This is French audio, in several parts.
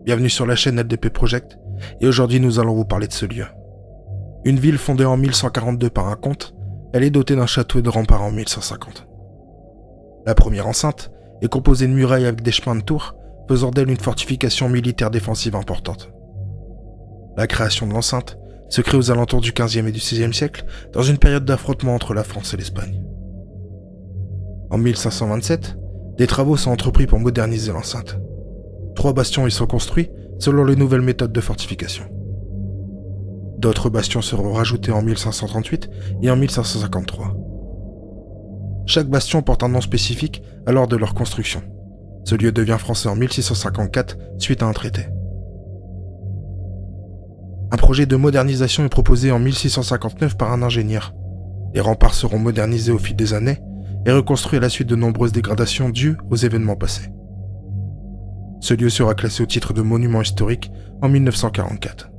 Bienvenue sur la chaîne LDP Project, et aujourd'hui nous allons vous parler de ce lieu. Une ville fondée en 1142 par un comte, elle est dotée d'un château et de remparts en 1150. La première enceinte est composée de murailles avec des chemins de tours, faisant d'elle une fortification militaire défensive importante. La création de l'enceinte se crée aux alentours du XVe et du XVIe siècle, dans une période d'affrontement entre la France et l'Espagne. En 1527, des travaux sont entrepris pour moderniser l'enceinte. 3 bastions y sont construits selon les nouvelles méthodes de fortification. D'autres bastions seront rajoutés en 1538 et en 1553. Chaque bastion porte un nom spécifique à l'heure de leur construction. Ce lieu devient français en 1654 suite à un traité. Un projet de modernisation est proposé en 1659 par un ingénieur. Les remparts seront modernisés au fil des années et reconstruits à la suite de nombreuses dégradations dues aux événements passés. Ce lieu sera classé au titre de monument historique en 1944.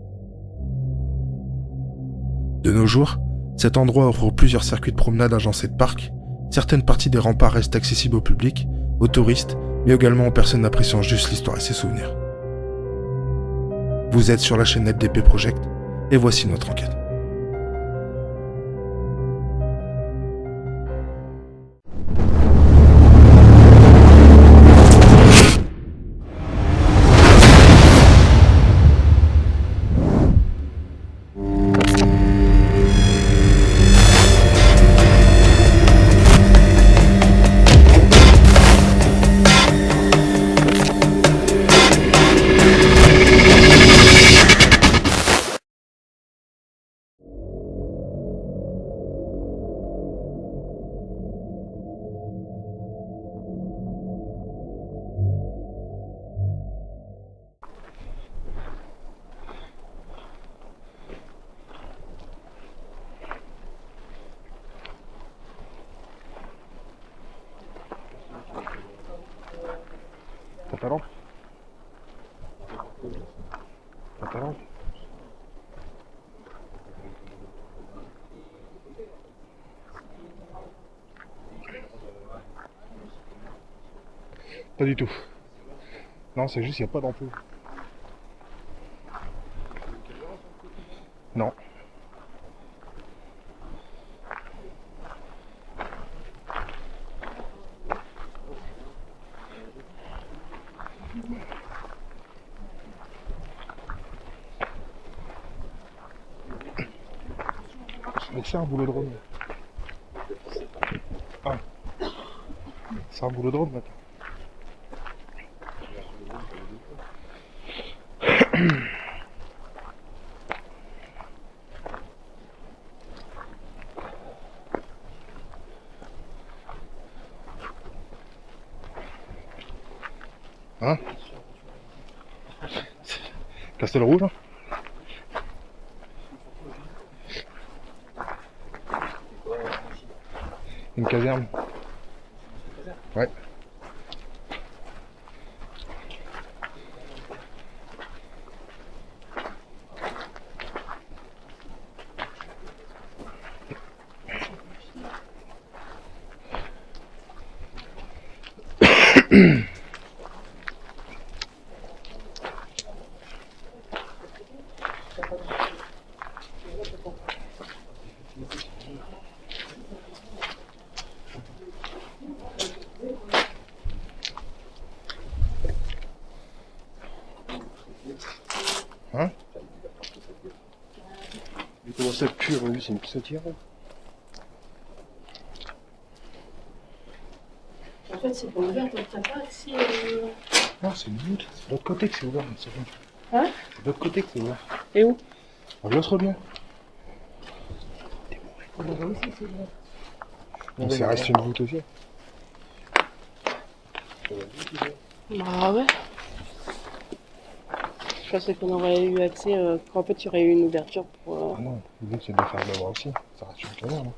De nos jours, cet endroit offre plusieurs circuits de promenade agencés de parcs. Certaines parties des remparts restent accessibles au public, aux touristes, mais également aux personnes appréciant juste l'histoire et ses souvenirs. Vous êtes sur la chaîne LDP Project, et voici notre enquête. Pantalon. Pas du tout. Non, c'est juste qu'il n'y a pas d'ampoule. Non. Mais c'est un boulodrome. Ah. C'est un boulodrome maintenant. Hein? Castel Rouge? Une caserne. Ouais. Hein? Mais comment ça pue, lui, c'est une pissotière? En fait, c'est pas ouvert, donc t'as pas accès Non, c'est une butte. C'est de l'autre côté que c'est ouvert, c'est bon. Hein? C'est de l'autre côté que c'est ouvert. Et où? On l'autre bien. Ah bah aussi, c'est ouvert. Donc ça reste une voûte aussi. Ah ouais? Je pensais qu'on aurait eu accès, qu'en fait, il y aurait eu une ouverture pour... Ah non, le but c'est de faire de là aussi. Ça reste une caverne. Hein.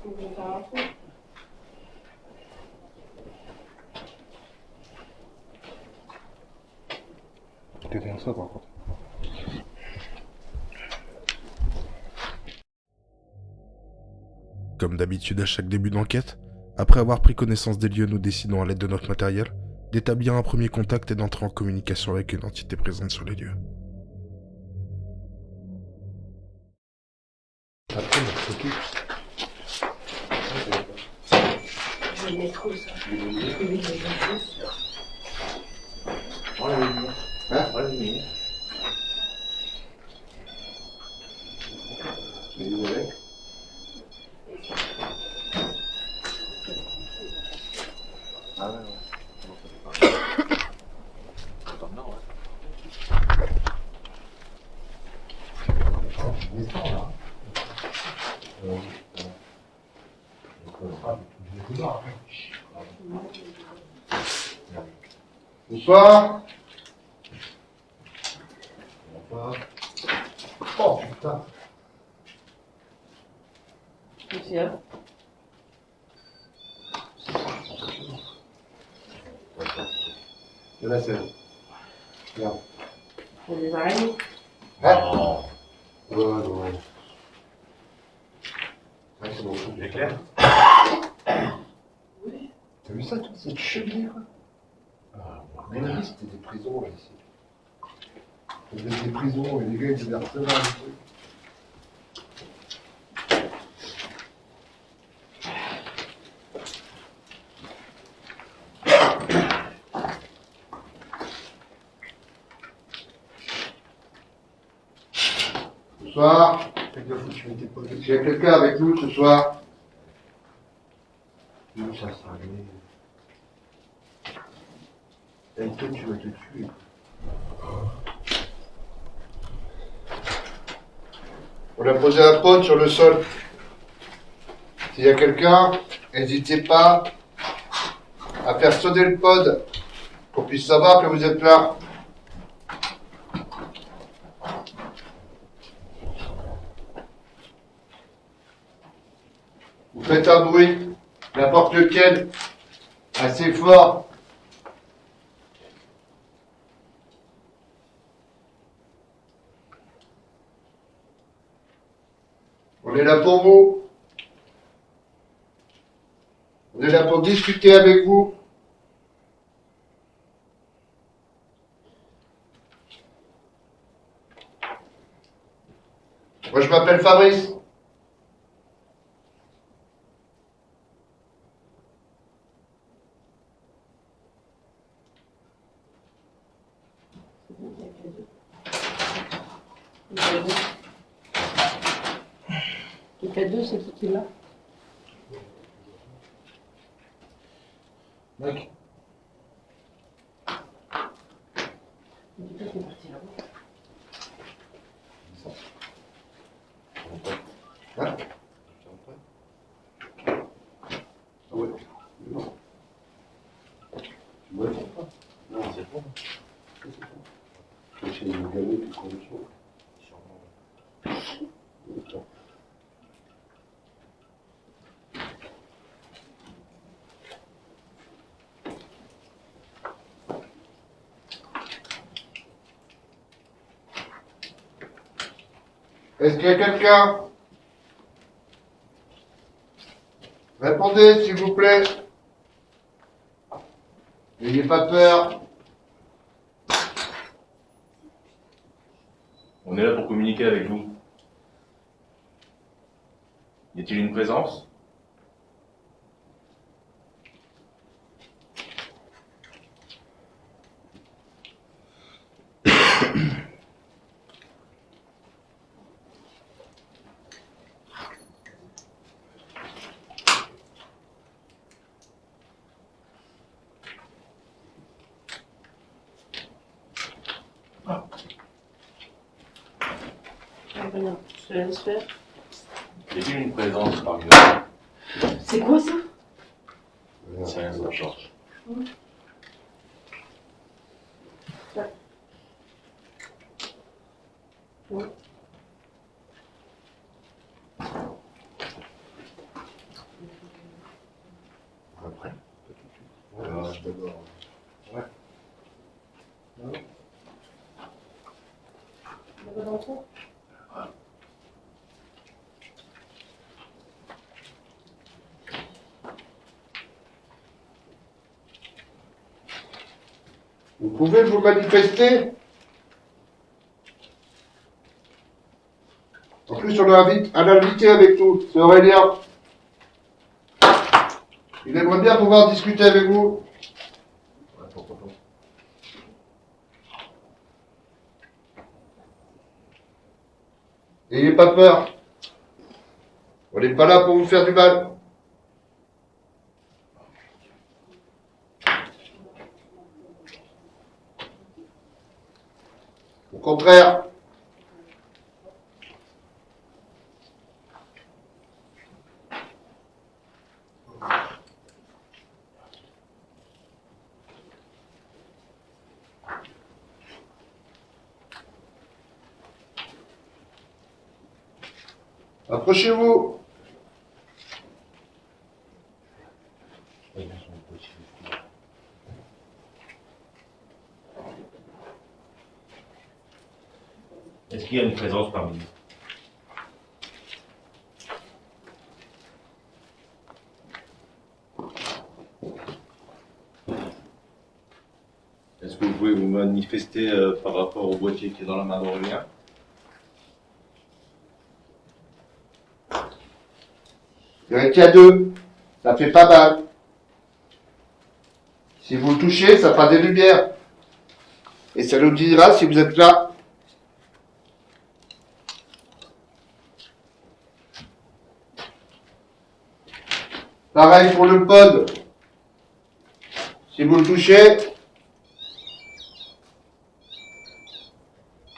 Je vais faire un trou. t'éteins ça par contre. Comme d'habitude à chaque début d'enquête, après avoir pris connaissance des lieux, nous décidons à l'aide de notre matériel d'établir un premier contact et d'entrer en communication avec une entité présente sur les lieux. Après, on s'occupe. Je vais le métro, ça. Oui, Voilà la lumière. Hein? Voilà la lumière. Mais où elle est? Ah ouais, ouais. Bonsoir. Oh putain. Monsieur. De la scène. Regarde. Il y a des araignées. Hein? Ouais, ouais. Ouais, c'est bon. C'est clair. Oui. T'as vu ça, toi, cette cheminée, quoi? Mais oui, c'était des prisons, là, ici. C'était des prisons, et les gars, ils étaient harcelés, les trucs. Bonsoir. Fais gaffe, tu mets tes potes. Il y a quelqu'un avec nous ce soir? Non, ça sera réglé. Et toi, tu vas te tuer. On a posé un pod sur le sol. S'il y a quelqu'un, n'hésitez pas à faire sonner le pod pour qu'on puisse savoir que vous êtes là. Vous faites un bruit, n'importe lequel, assez fort. On est là pour vous. On est là pour discuter avec vous. Moi, je m'appelle Fabrice. Le cadeau, c'est qui l'a? Mec. Dis pas qu'il est parti là-bas. Hein? Ah ouais. Non. Tu vois, non, c'est bon. C'est une galette de condition. Est-ce qu'il y a quelqu'un? Répondez, s'il vous plaît. N'ayez pas peur. On est là pour communiquer avec vous. Y a-t-il une présence? Regarde, je te laisse faire. Y a-t-il une présence parmi nous? C'est quoi ça? C'est rien, ça change. Oui. Après. Ouais, d'abord. Ouais. Non. Vous pouvez vous manifester? En plus, on a un invité avec nous, c'est Aurélien. Il aimerait bien pouvoir discuter avec vous. N'ayez pas peur. On n'est pas là pour vous faire du mal. Au contraire. Approchez-vous. Est-ce qu'il y a une présence parmi nous? Est-ce que vous pouvez vous manifester par rapport au boîtier qui est dans la main d'Aurélien? Vérité à deux. Ça fait pas mal. Si vous le touchez, ça fera des lumières. Et ça nous dira si vous êtes là. Pareil pour le pod. Si vous le touchez,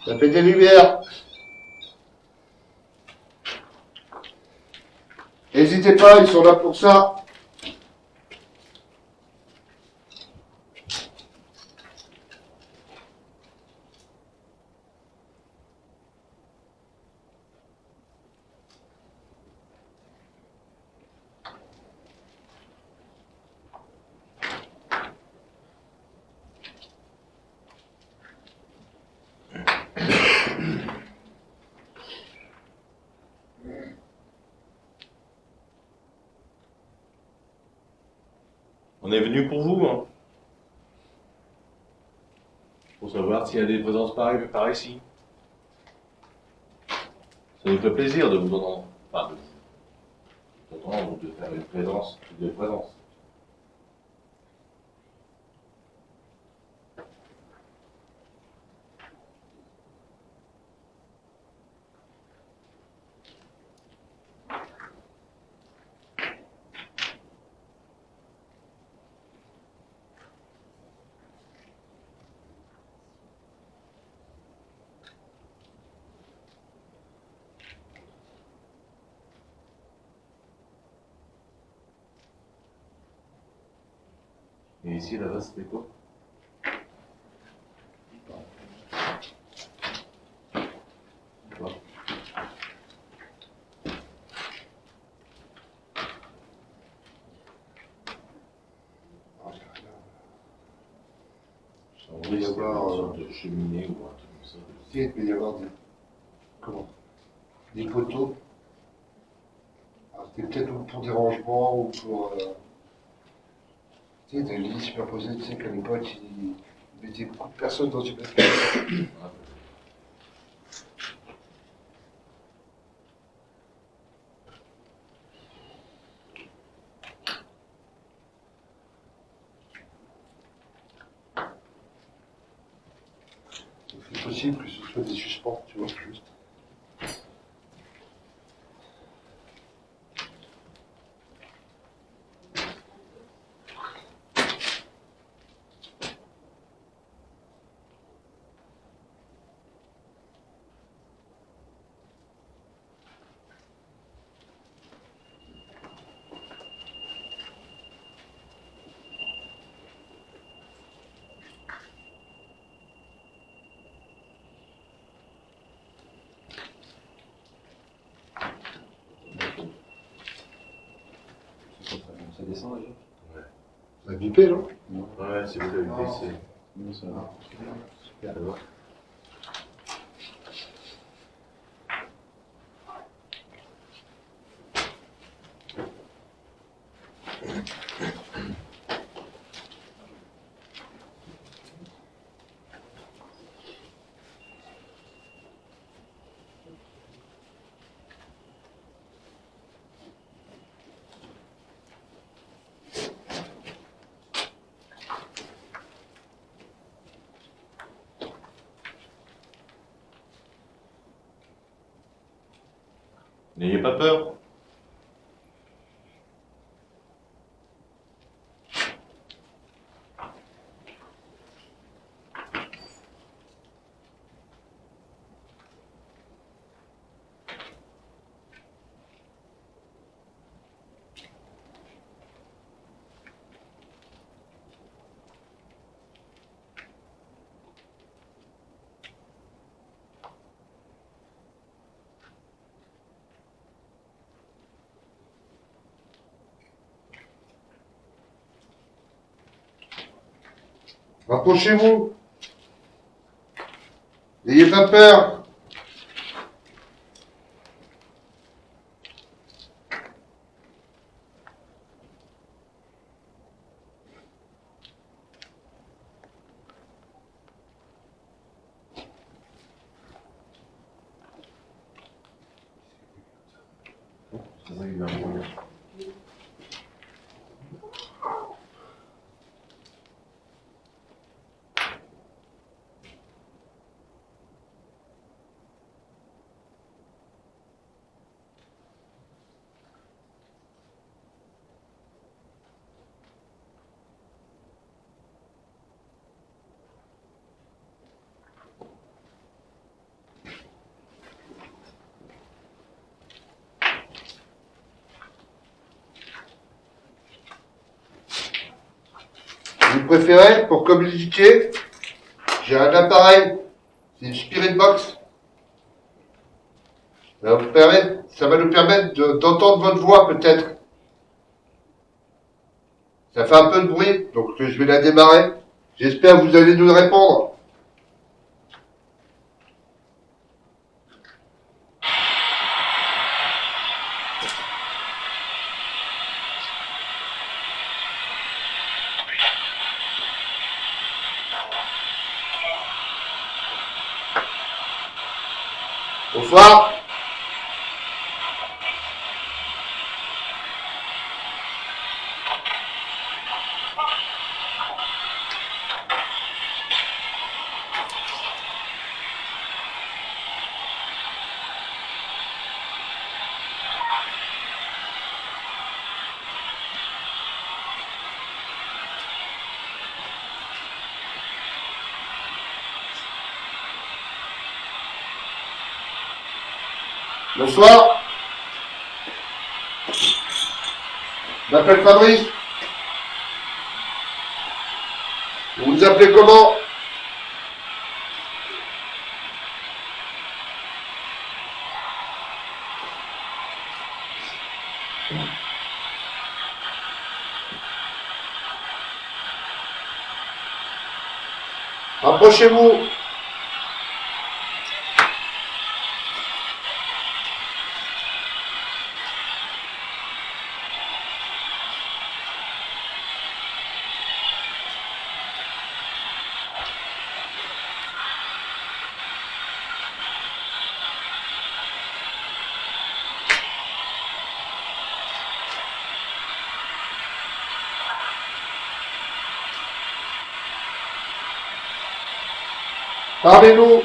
ça fait des lumières. N'hésitez pas, ils sont là pour ça. On est venu pour vous, hein. Pour savoir s'il y a des présences par ici. Ça nous fait plaisir de vous entendre. Enfin, de vous entendre, de faire une présence, de présence. Et ici, là-bas, c'était quoi? Quoi? Ça Il y avoir, une sorte de cheminée ou un truc comme ça. Il peut y avoir des poteaux. Alors, c'était peut-être pour des rangements ou pour tu sais, des lits superposés, tu sais qu'à l'époque, ils mettaient beaucoup de personnes dans une pièce. C'est possible que ce soit des suspens, tu vois, juste. Ça descend déjà? Ouais. Ça a bipé, non? Ouais, c'est vous qui avez baissé. Non, ça va. Super. N'ayez pas peur. Rapprochez-vous. N'ayez pas peur. C'est vrai, il va mourir. Vous préférez, pour communiquer, j'ai un appareil, c'est une Spirit Box. Ça va nous permettre d'entendre votre voix peut-être. Ça fait un peu de bruit, donc je vais la démarrer. J'espère que vous allez nous répondre. Bonsoir. Bonsoir. Je m'appelle Fabrice. Vous vous appelez comment? Approchez-vous. Parlez-nous.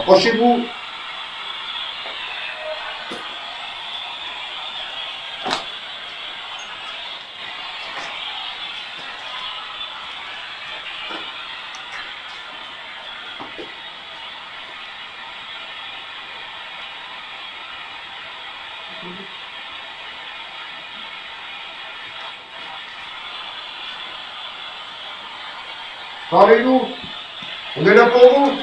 Approchez-vous. Parlez-nous. On est là pour vous.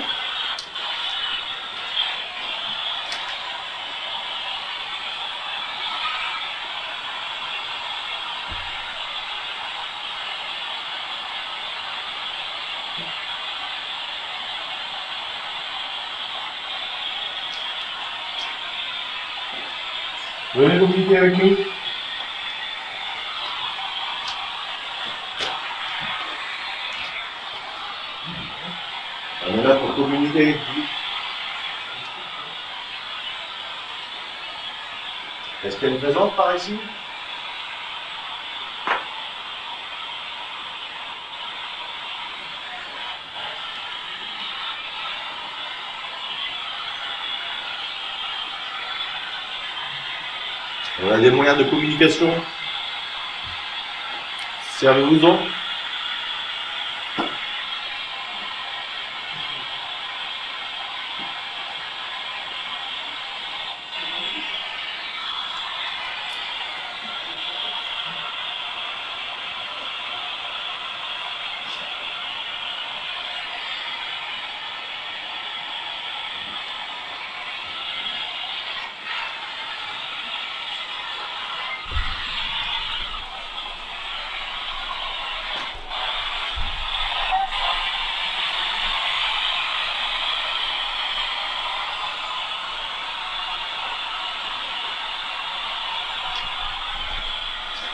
Venez communiquer avec nous. On est là pour communiquer avec vous. Est-ce qu'il y a une présence par ici? On a des moyens de communication. Servez-vous-en.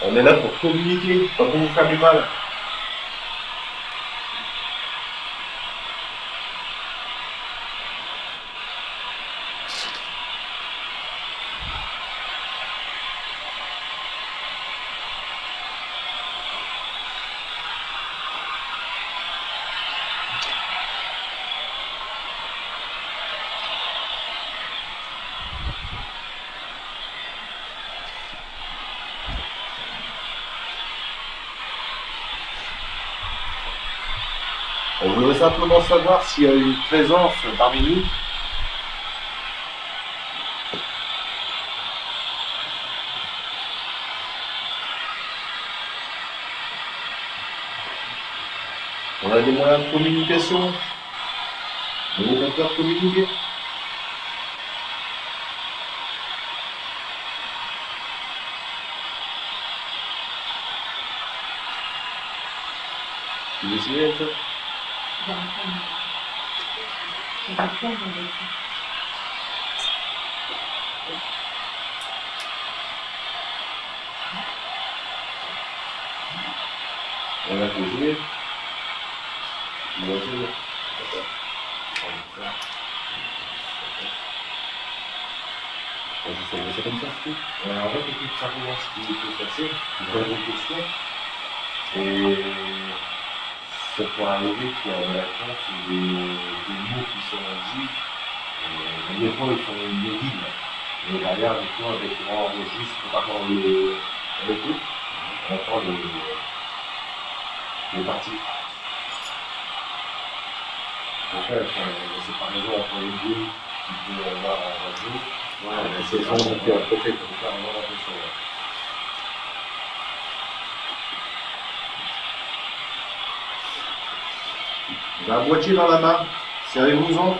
On est là pour communiquer, pas pour vous faire du mal. On voudrait simplement savoir s'il y a une présence parmi nous. On a des moyens de communication. On est d'accord de communiquer. Tu veux essayer avec ça? On a posé. On va essayer. C'est comme ça, c'est tout. En fait, tout simplement ce qui peut se passer, vous avez des questions. Et ça pourrait arriver qu'il y a des réponses ou des mots qui sont dits. Des fois, ils sont inaudibles. Mais derrière, des fois, avec on enregistre par rapport à l'écoute, on entend les parties. En fait, c'est par exemple entre les deux qui peut avoir en radio. Ouais, c'est ça, on peut approcher pour faire vraiment l'impression. Vous avez un boîtier dans la main, servez-vous-en.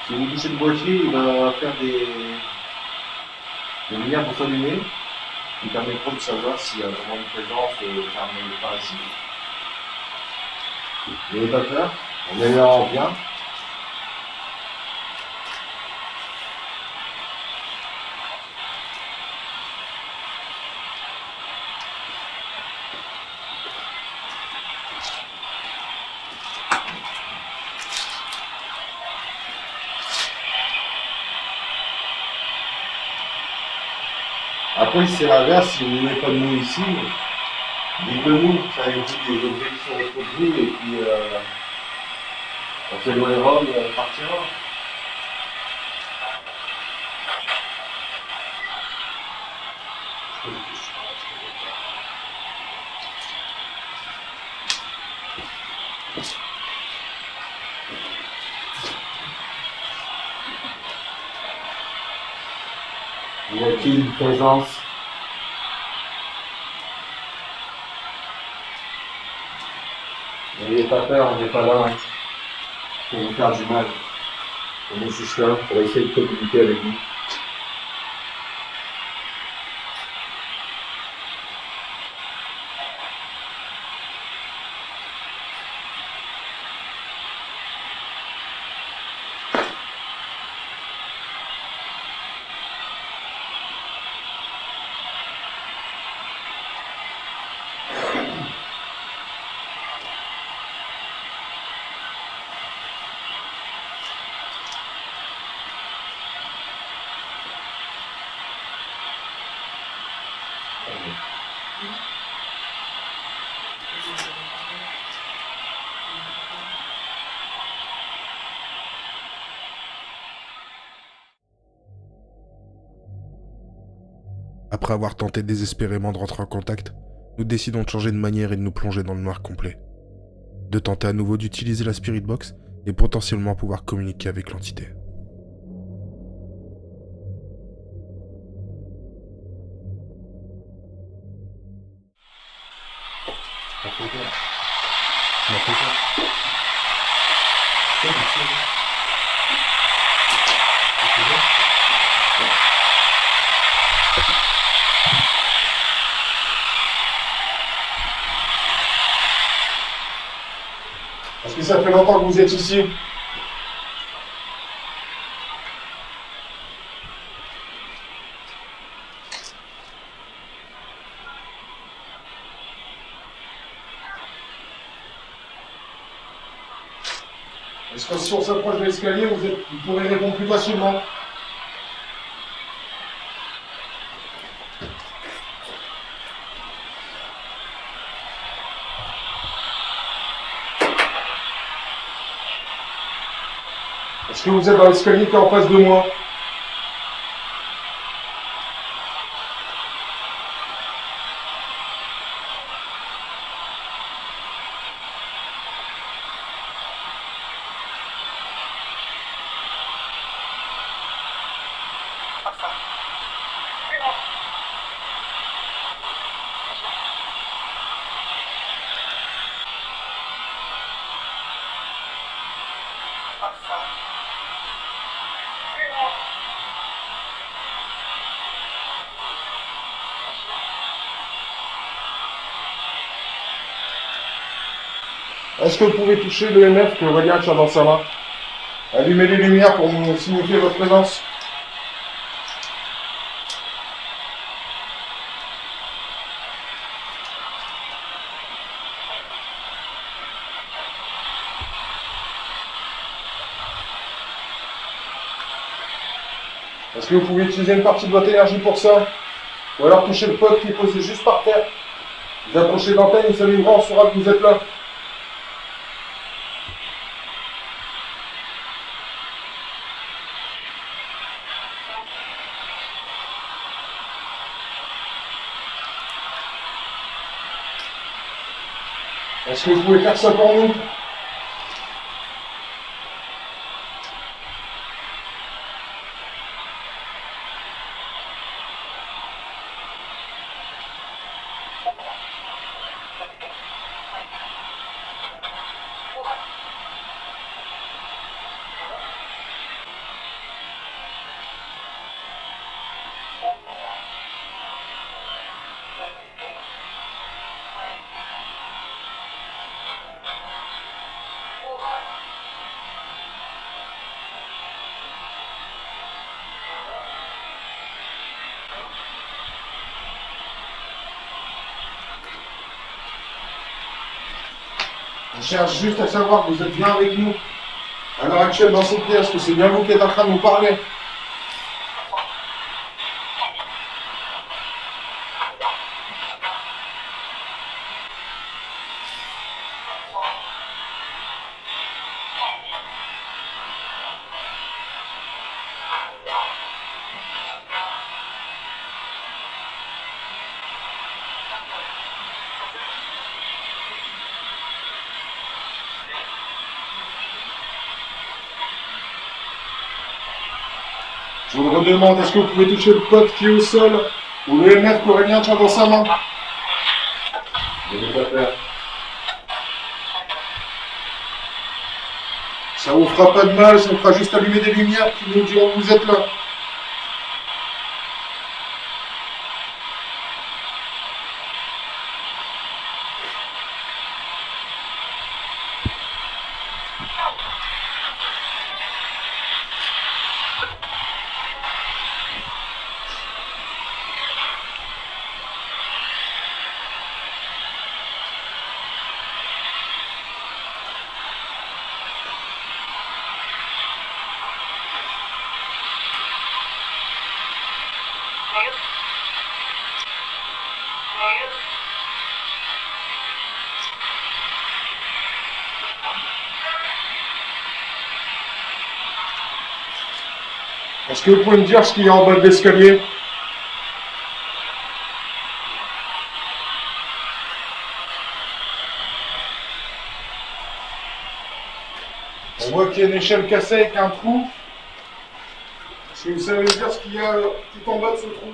Si vous touchez le boîtier, il va faire des lumières pour s'allumer, qui permettront de savoir s'il y a vraiment une présence par ici. N'ayez pas peur, on est là en bien. Après, c'est l'inverse, si vous n'avez pas de nous ici, Dites-nous, ça évite des objets qui sont autour de vous et puis on s'éloignera, mais on partira. Y a-t-il une présence? N'ayez pas peur, on n'est pas là pour vous faire du mal. On est juste là pour essayer de communiquer avec vous. Après avoir tenté désespérément de rentrer en contact, nous décidons de changer de manière et de nous plonger dans le noir complet. De tenter à nouveau d'utiliser la Spirit Box et potentiellement pouvoir communiquer avec l'entité. Est-ce que ça fait longtemps que vous êtes ici? Est-ce que si on s'approche de l'escalier, vous pourrez répondre plus facilement? Est-ce que vous êtes dans l'escalier qui est en face de moi? Est-ce que vous pouvez toucher le MF que Aurélien tient dans sa main? Allumez les lumières pour me signifier votre présence. Est-ce que vous pouvez utiliser une partie de votre énergie pour ça? Ou alors toucher le pod qui est posé juste par terre. Vous approchez de l'antenne, il s'allumera, on saura que vous êtes là. Est-ce que vous pouvez faire ça pour nous? Je cherche juste à savoir que vous êtes bien avec nous. À l'heure actuelle dans cette pièce, que c'est bien vous qui êtes en train de nous parler. Je vous le redemande, est-ce que vous pouvez toucher le pod qui est au sol ou le MF qu'Aurélien tient dans sa main? Je vais pas faire. Ça vous fera pas de mal, ça vous fera juste allumer des lumières qui nous diront que vous êtes là. Est-ce que vous pouvez me dire ce qu'il y a en bas de l'escalier? On voit qu'il y a une échelle cassée avec un trou. Est-ce que vous savez me dire ce qu'il y a tout en bas de ce trou?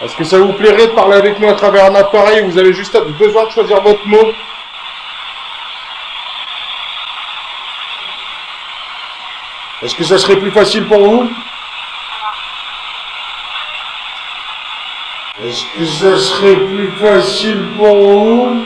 Est-ce que ça vous plairait de parler avec nous à travers un appareil où vous avez juste besoin de choisir votre mot? Est-ce que ça serait plus facile pour vous? Est-ce que ça serait plus facile pour vous?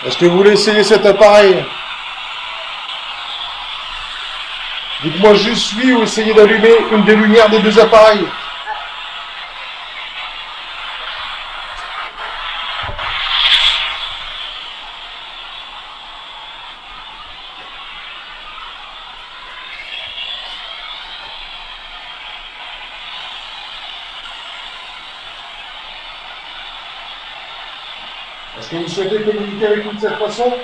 Est-ce que vous voulez essayer cet appareil? Dites-moi juste oui ou essayez d'allumer une des lumières des deux appareils. Est-ce que vous souhaitez communiquer avec nous de cette façon?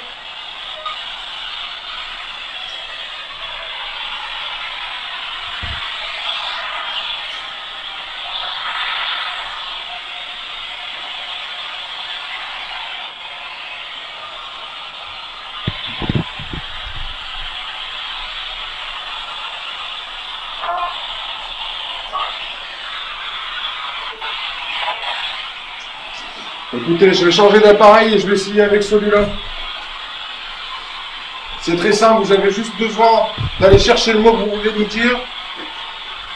Écoutez, je vais changer d'appareil et je vais essayer avec celui-là. C'est très simple, vous avez juste besoin d'aller chercher le mot que vous voulez nous dire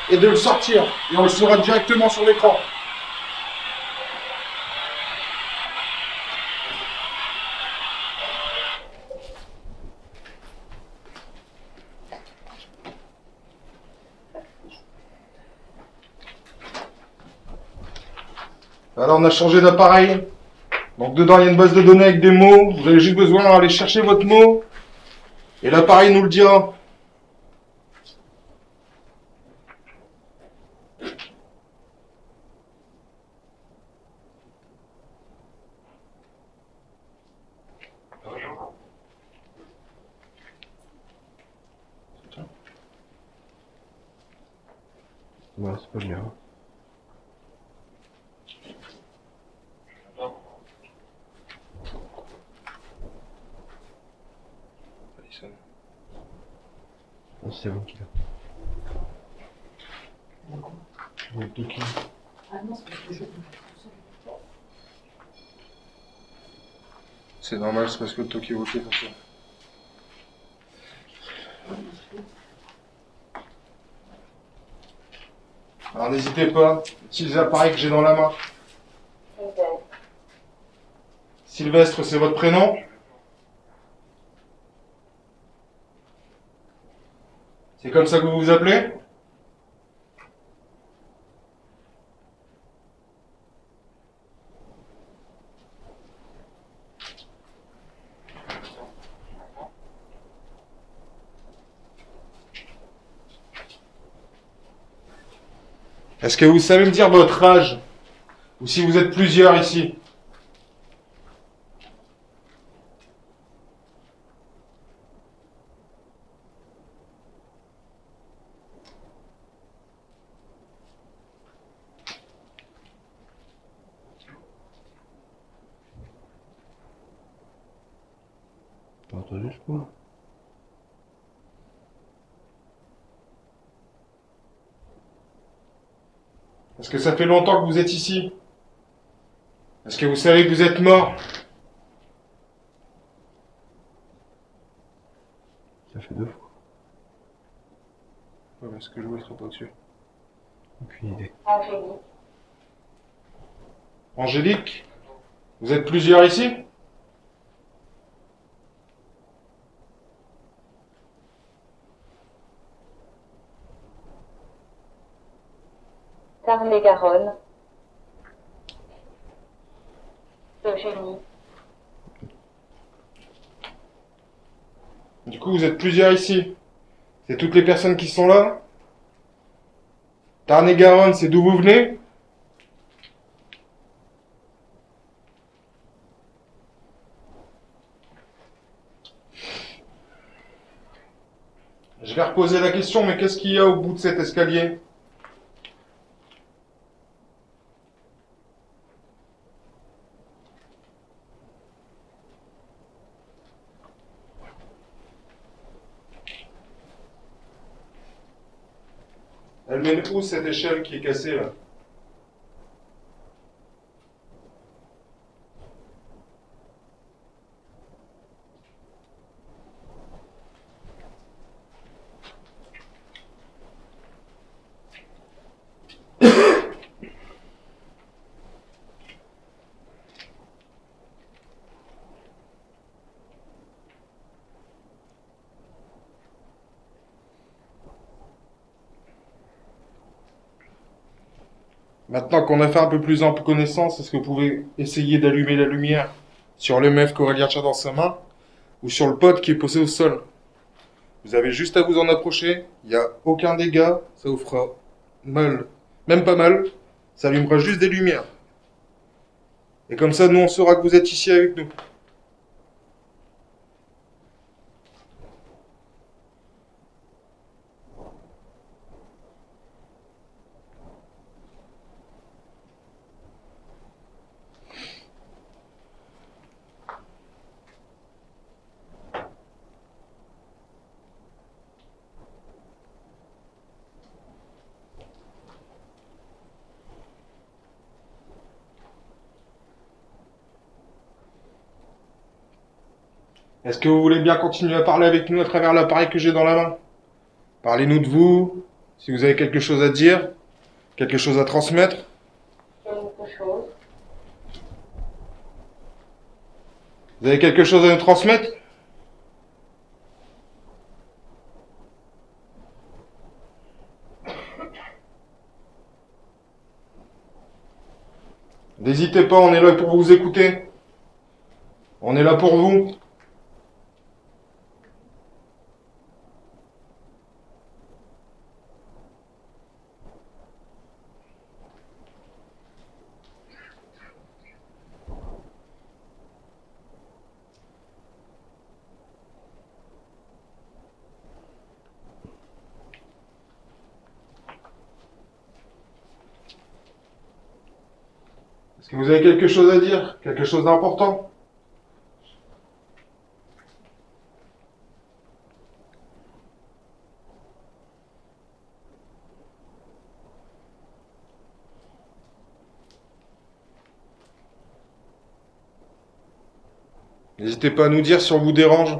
et de le sortir. Et on le saura directement sur l'écran. Alors on a changé d'appareil. Donc dedans il y a une base de données avec des mots. Vous avez juste besoin d'aller chercher votre mot. Et l'appareil nous le dira. Ouais, c'est pas bien. C'est bon qu'il a. C'est normal, c'est parce que le Toki est bloqué comme ça. Alors n'hésitez pas, utilisez l'appareil que j'ai dans la main. Sylvestre, c'est votre prénom? C'est comme ça que vous vous appelez? Est-ce que vous savez me dire votre âge? Ou si vous êtes plusieurs ici? T'as entendu, je crois. Est-ce que ça fait longtemps que vous êtes ici? Est-ce que vous savez que vous êtes mort? Ça fait 2 fois. Ouais, est-ce que je vous serai pas dessus? Aucune idée. Angélique? Vous êtes plusieurs ici? Tarn-et-Garonne, Eugénie, Du coup, vous êtes plusieurs ici. C'est toutes les personnes qui sont là? Tarn-et-Garonne, c'est d'où vous venez? Je vais reposer la question, mais qu'est-ce qu'il y a au bout de cet escalier? Elle mène où cette échelle qui est cassée là? Maintenant qu'on a fait un peu plus ample connaissance, est-ce que vous pouvez essayer d'allumer la lumière sur le MEF qu'Aurélien tient dans sa main ou sur le pod qui est posé au sol? Vous avez juste à vous en approcher, il n'y a aucun dégât, ça vous fera mal, même pas mal, ça allumera juste des lumières. Et comme ça, nous on saura que vous êtes ici avec nous. Est-ce que vous voulez bien continuer à parler avec nous à travers l'appareil que j'ai dans la main? Parlez-nous de vous, si vous avez quelque chose à dire, quelque chose à transmettre. quelque chose, Vous avez quelque chose à nous transmettre? N'hésitez pas, on est là pour vous écouter. On est là pour vous. Est-ce que vous avez quelque chose à dire? Quelque chose d'important? N'hésitez pas à nous dire si on vous dérange.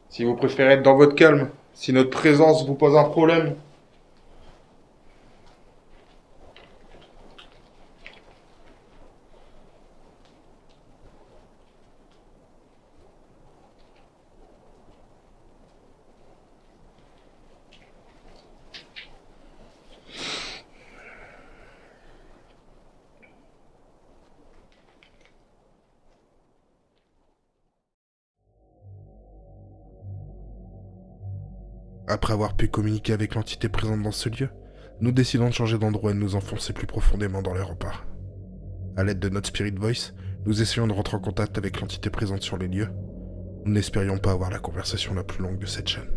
Si vous préférez être dans votre calme. Si notre présence vous pose un problème. Après avoir pu communiquer avec l'entité présente dans ce lieu, nous décidons de changer d'endroit et de nous enfoncer plus profondément dans les remparts. À l'aide de notre Spirit Voice, nous essayons de rentrer en contact avec l'entité présente sur les lieux. Nous n'espérions pas avoir la conversation la plus longue de cette chaîne.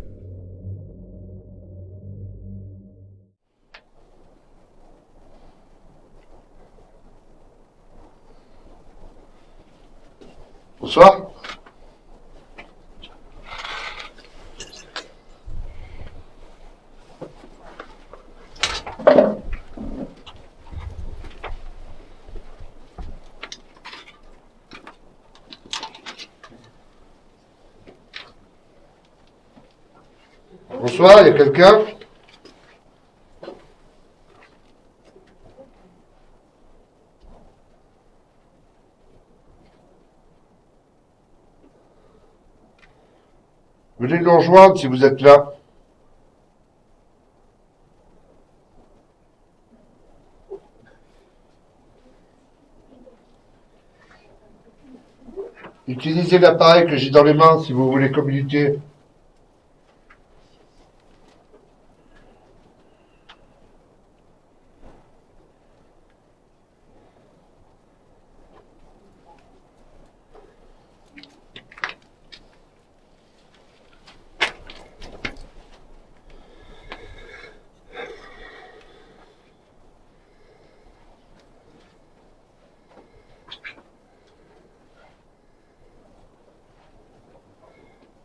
Bonsoir. Bonsoir, il y a quelqu'un? Venez nous rejoindre si vous êtes là. Utilisez l'appareil que j'ai dans les mains si vous voulez communiquer.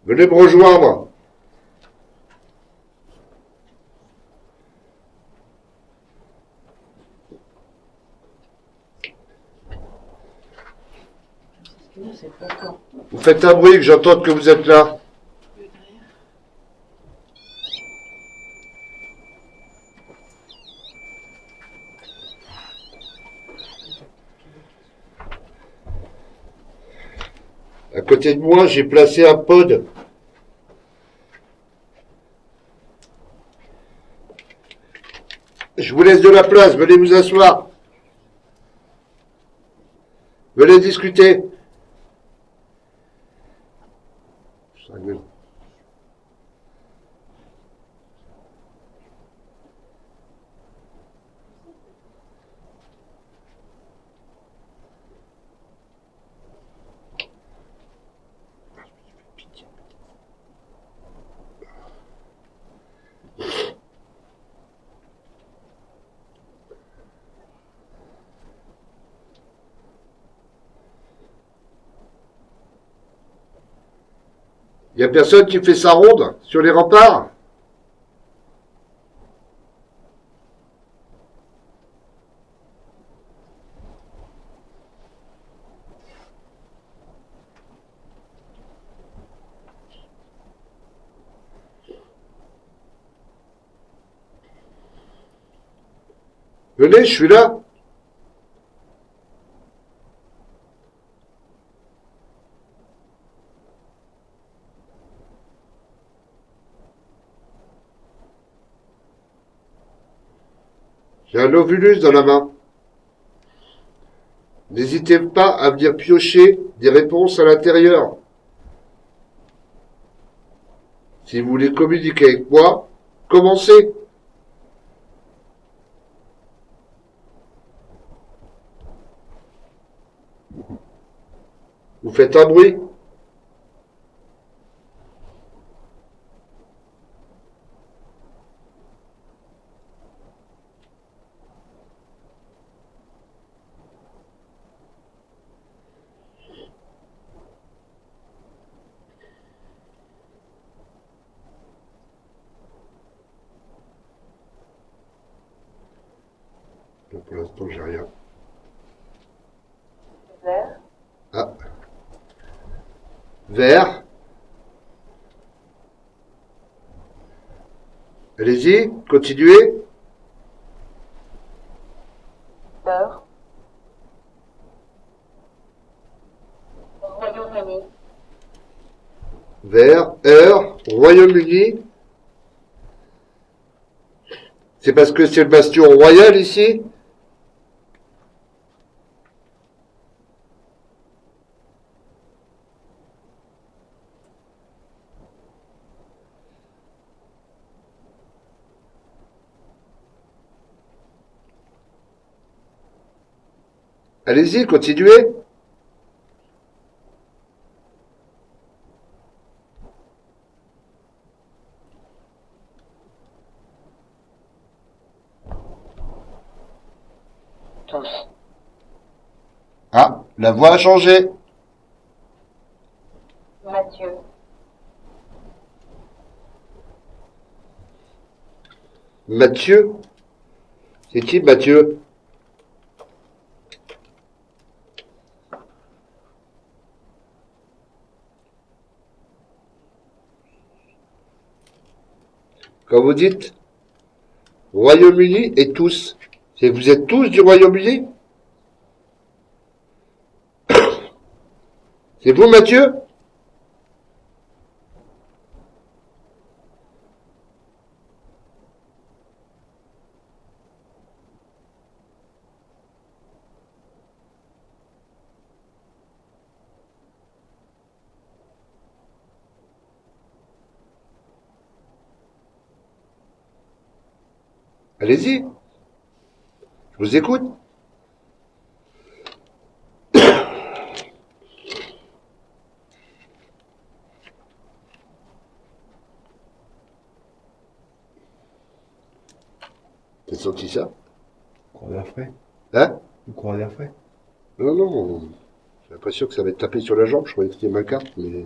Venez me rejoindre. Vous faites un bruit que j'entende que vous êtes là. À côté de moi, j'ai placé un pod. Je vous laisse de la place, venez vous asseoir. Venez discuter. Il n'y a personne qui fait sa ronde sur les remparts? Venez, je suis là. J'ai un ovulus dans la main. N'hésitez pas à venir piocher des réponses à l'intérieur. Si vous voulez communiquer avec moi, commencez. Vous faites un bruit. Donc pour l'instant, j'ai rien. Vert. Ah. Vert. Allez-y, continuez. Beurre. Royaume-Uni. Vert, heure, Royaume-Uni. C'est parce que c'est le bastion royal ici? Allez-y, continuez. Tous. Ah, la voix a changé. Mathieu. Mathieu. C'est qui Mathieu? Quand vous dites Royaume-Uni et tous, c'est vous êtes tous du Royaume-Uni? C'est vous Mathieu? Allez-y. Je vous écoute. T'as senti ça? Courant d'air frais. Hein? Le courant d'air frais. Non, non. J'ai l'impression que ça va être tapé sur la jambe. Je croyais que c'était ma carte, mais...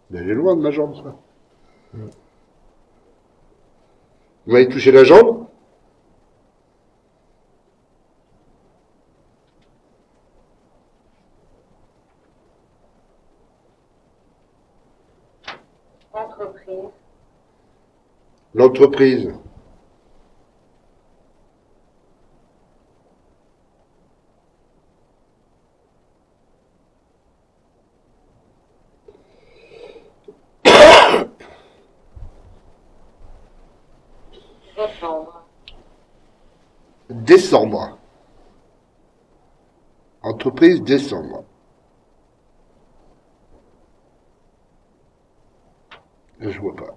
Mais elle est loin de ma jambe, ça. Vous m'avez touché la jambe? Entreprise. L'entreprise. Décembre. Décembre. Entreprise décembre. Je vois pas.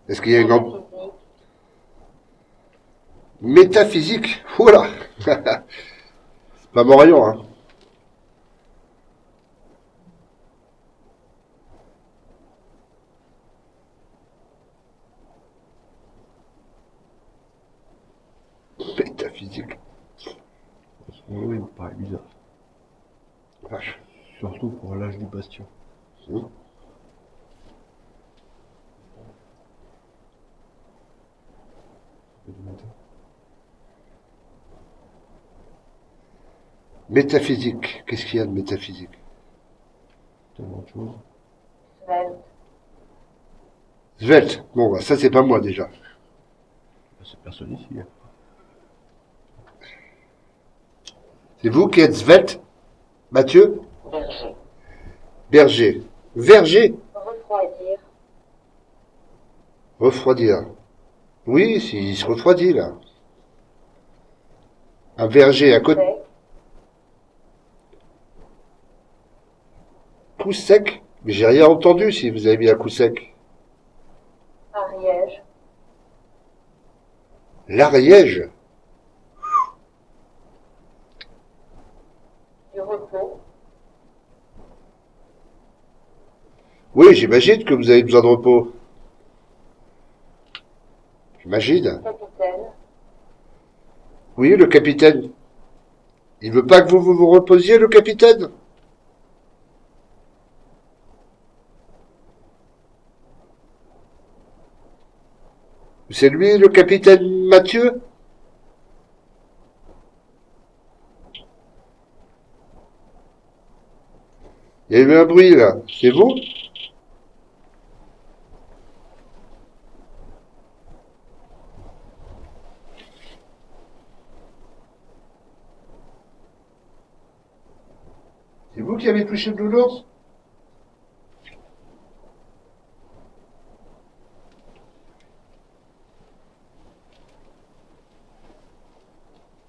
Est-ce qu'il y a une Métaphysique. métaphysique? Oula. C'est pas Morillon, hein. Métaphysique. À ce moment-là, il me paraît bizarre. Vache. Surtout pour l'âge du bastion. Hmm. Et du matin. Métaphysique. Qu'est-ce qu'il y a de métaphysique? Tellement de choses. Svelte. Svelte. Bon, bah, ça, c'est pas moi, déjà. C'est personne ici. Hein. C'est vous qui êtes svelte, Mathieu? Berger. Berger. Verger. Refroidir. Refroidir. Oui, il se refroidit, là. Un verger à côté. Sec. Coup sec? Mais j'ai rien entendu si vous avez mis un coup sec. Ariège. L'Ariège. Du repos. Oui, j'imagine que vous avez besoin de repos. J'imagine. Capitaine. Oui, le capitaine. Il veut pas que vous reposiez, le capitaine? C'est lui, le capitaine Mathieu? Il y a eu un bruit, là. C'est vous? C'est vous qui avez touché le nounours?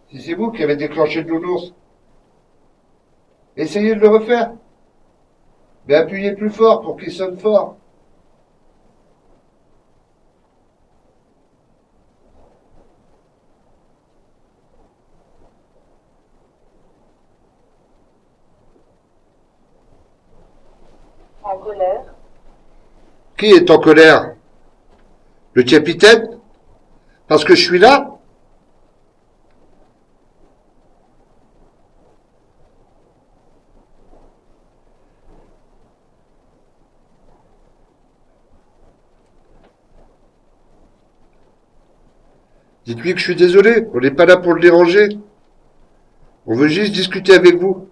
Si c'est vous qui avez déclenché le nounours, essayez de le refaire. Mais appuyez plus fort pour qu'il sonne fort. En colère. Qui est en colère? Le capitaine? Parce que je suis là? Dites-lui que je suis désolé, on n'est pas là pour le déranger. On veut juste discuter avec vous.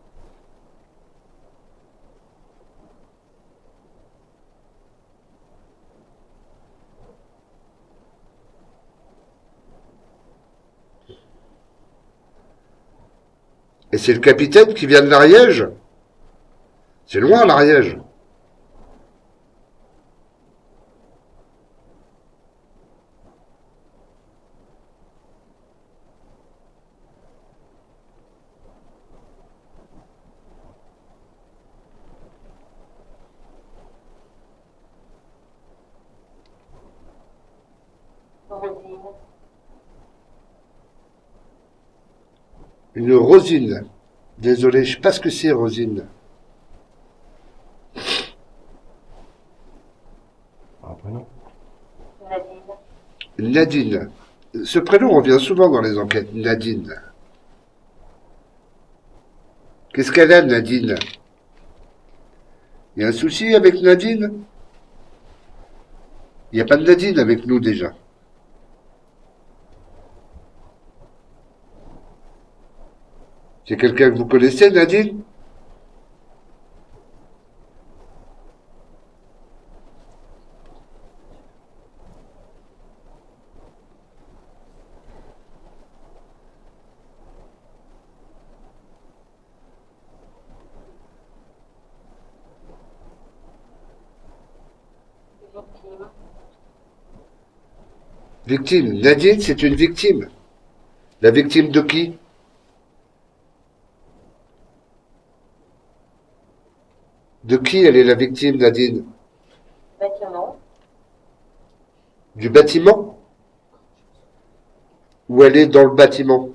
Et c'est le capitaine qui vient de l'Ariège? C'est loin l'Ariège. Rosine. Une Rosine. Désolé, je sais pas ce que c'est Rosine. Un prénom. Nadine. Nadine. Ce prénom revient souvent dans les enquêtes. Nadine. Qu'est-ce qu'elle a, Nadine? Il y a un souci avec Nadine? Il n'y a pas de Nadine avec nous déjà. C'est quelqu'un que vous connaissez, Nadine? Victime. Victime. Nadine, c'est une victime. La victime de qui? De qui elle est la victime, Nadine? Bâtiment. Du bâtiment? Ou elle est dans le bâtiment?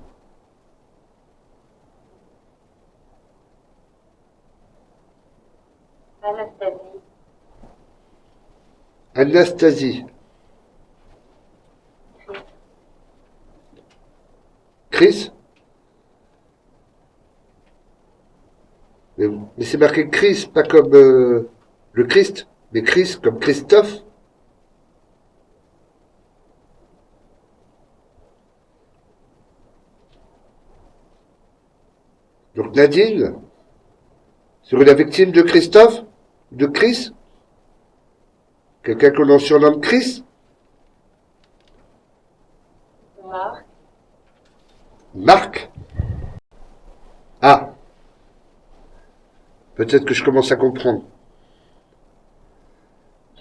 Anastasie. Anastasie. Chris? Mais c'est marqué Chris, pas comme le Christ, mais Chris comme Christophe. Donc Nadine serait la victime de Christophe? De Chris? Quelqu'un que l'on surnomme Chris? Marc. Marc? Ah! Peut-être que je commence à comprendre.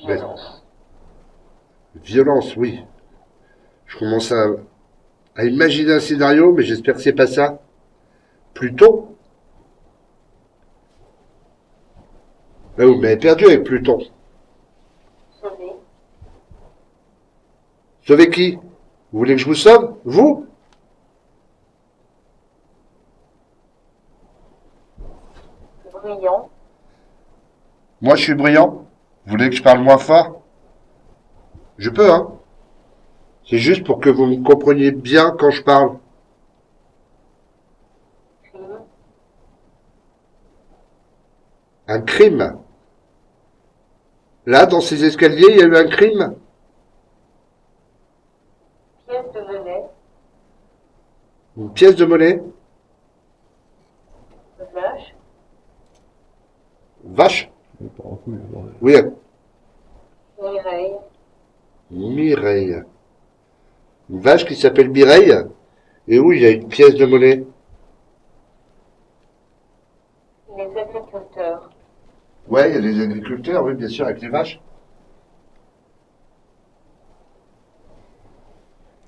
Mais- Violence. Violence, oui. Je commence à imaginer un scénario, mais j'espère que c'est pas ça. Pluton? Ben, vous m'avez perdu avec Pluton. Sauvé. Sauver qui? Vous voulez que je vous sauve? Vous? Bruyant. Moi, je suis brillant. Vous voulez que je parle moins fort? Je peux, hein. C'est juste pour que vous me compreniez bien quand je parle. Crime. Un crime. Là, dans ces escaliers, il y a eu un crime. Pièce de monnaie. Une pièce de monnaie. Vache. Vache. Il part en couille, le bordel. Oui, Mireille. Mireille. Une vache qui s'appelle Mireille. Et où il y a une pièce de monnaie. Les agriculteurs. Ouais, il y a les agriculteurs, oui, bien sûr, avec les vaches.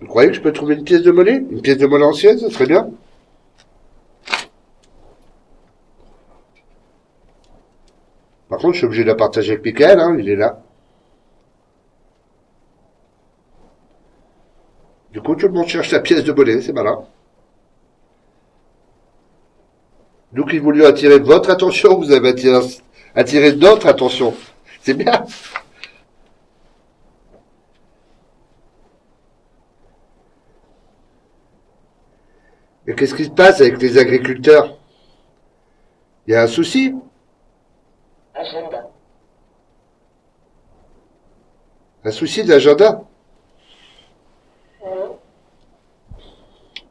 Vous croyez que je peux trouver une pièce de monnaie? Une pièce de monnaie ancienne, ça serait bien. Par contre, je suis obligé de la partager avec Michael, hein, il est là. Du coup, tout le monde cherche la pièce de monnaie, c'est malin. Donc, il voulu attirer votre attention, vous avez attiré notre attention. C'est bien. Et qu'est-ce qui se passe avec les agriculteurs? Il y a un souci? Agenda. Un souci d'agenda? Non.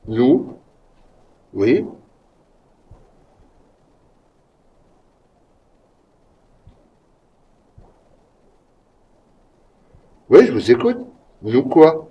Nous? Oui. Oui, je vous écoute. Nous quoi?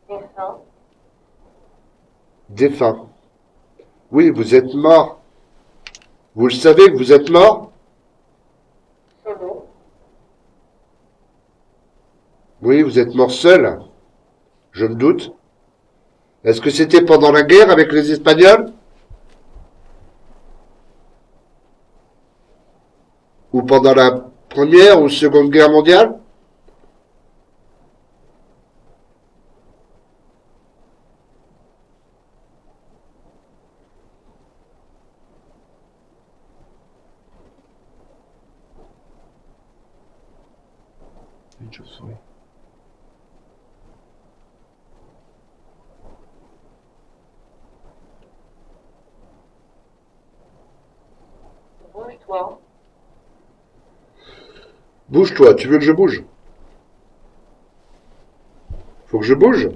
Défunt. Défunt. Oui, vous êtes mort. Vous le savez que vous êtes mort? Solo. Oui, vous êtes mort seul. Je me doute. Est-ce que c'était pendant la guerre avec les Espagnols? Ou pendant la Première ou Seconde Guerre mondiale? Une chauve-souris. Bouge-toi. Bouge-toi, tu veux que je bouge? Faut que je bouge?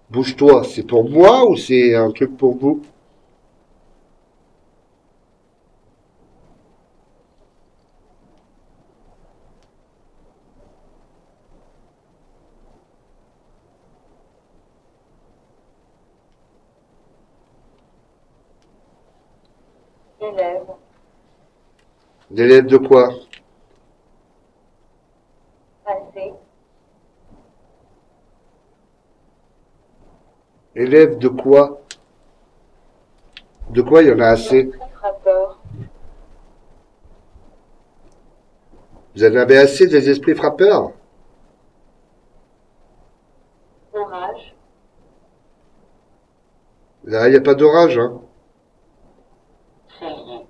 Bouge-toi, c'est pour moi ou c'est un truc pour vous? Élève. L'élève de quoi? Passé. Élève de quoi? De quoi il y en a assez? Frappeur. Vous en avez assez des esprits frappeurs? Orage. Là, il n'y a pas d'orage, hein. Cellier.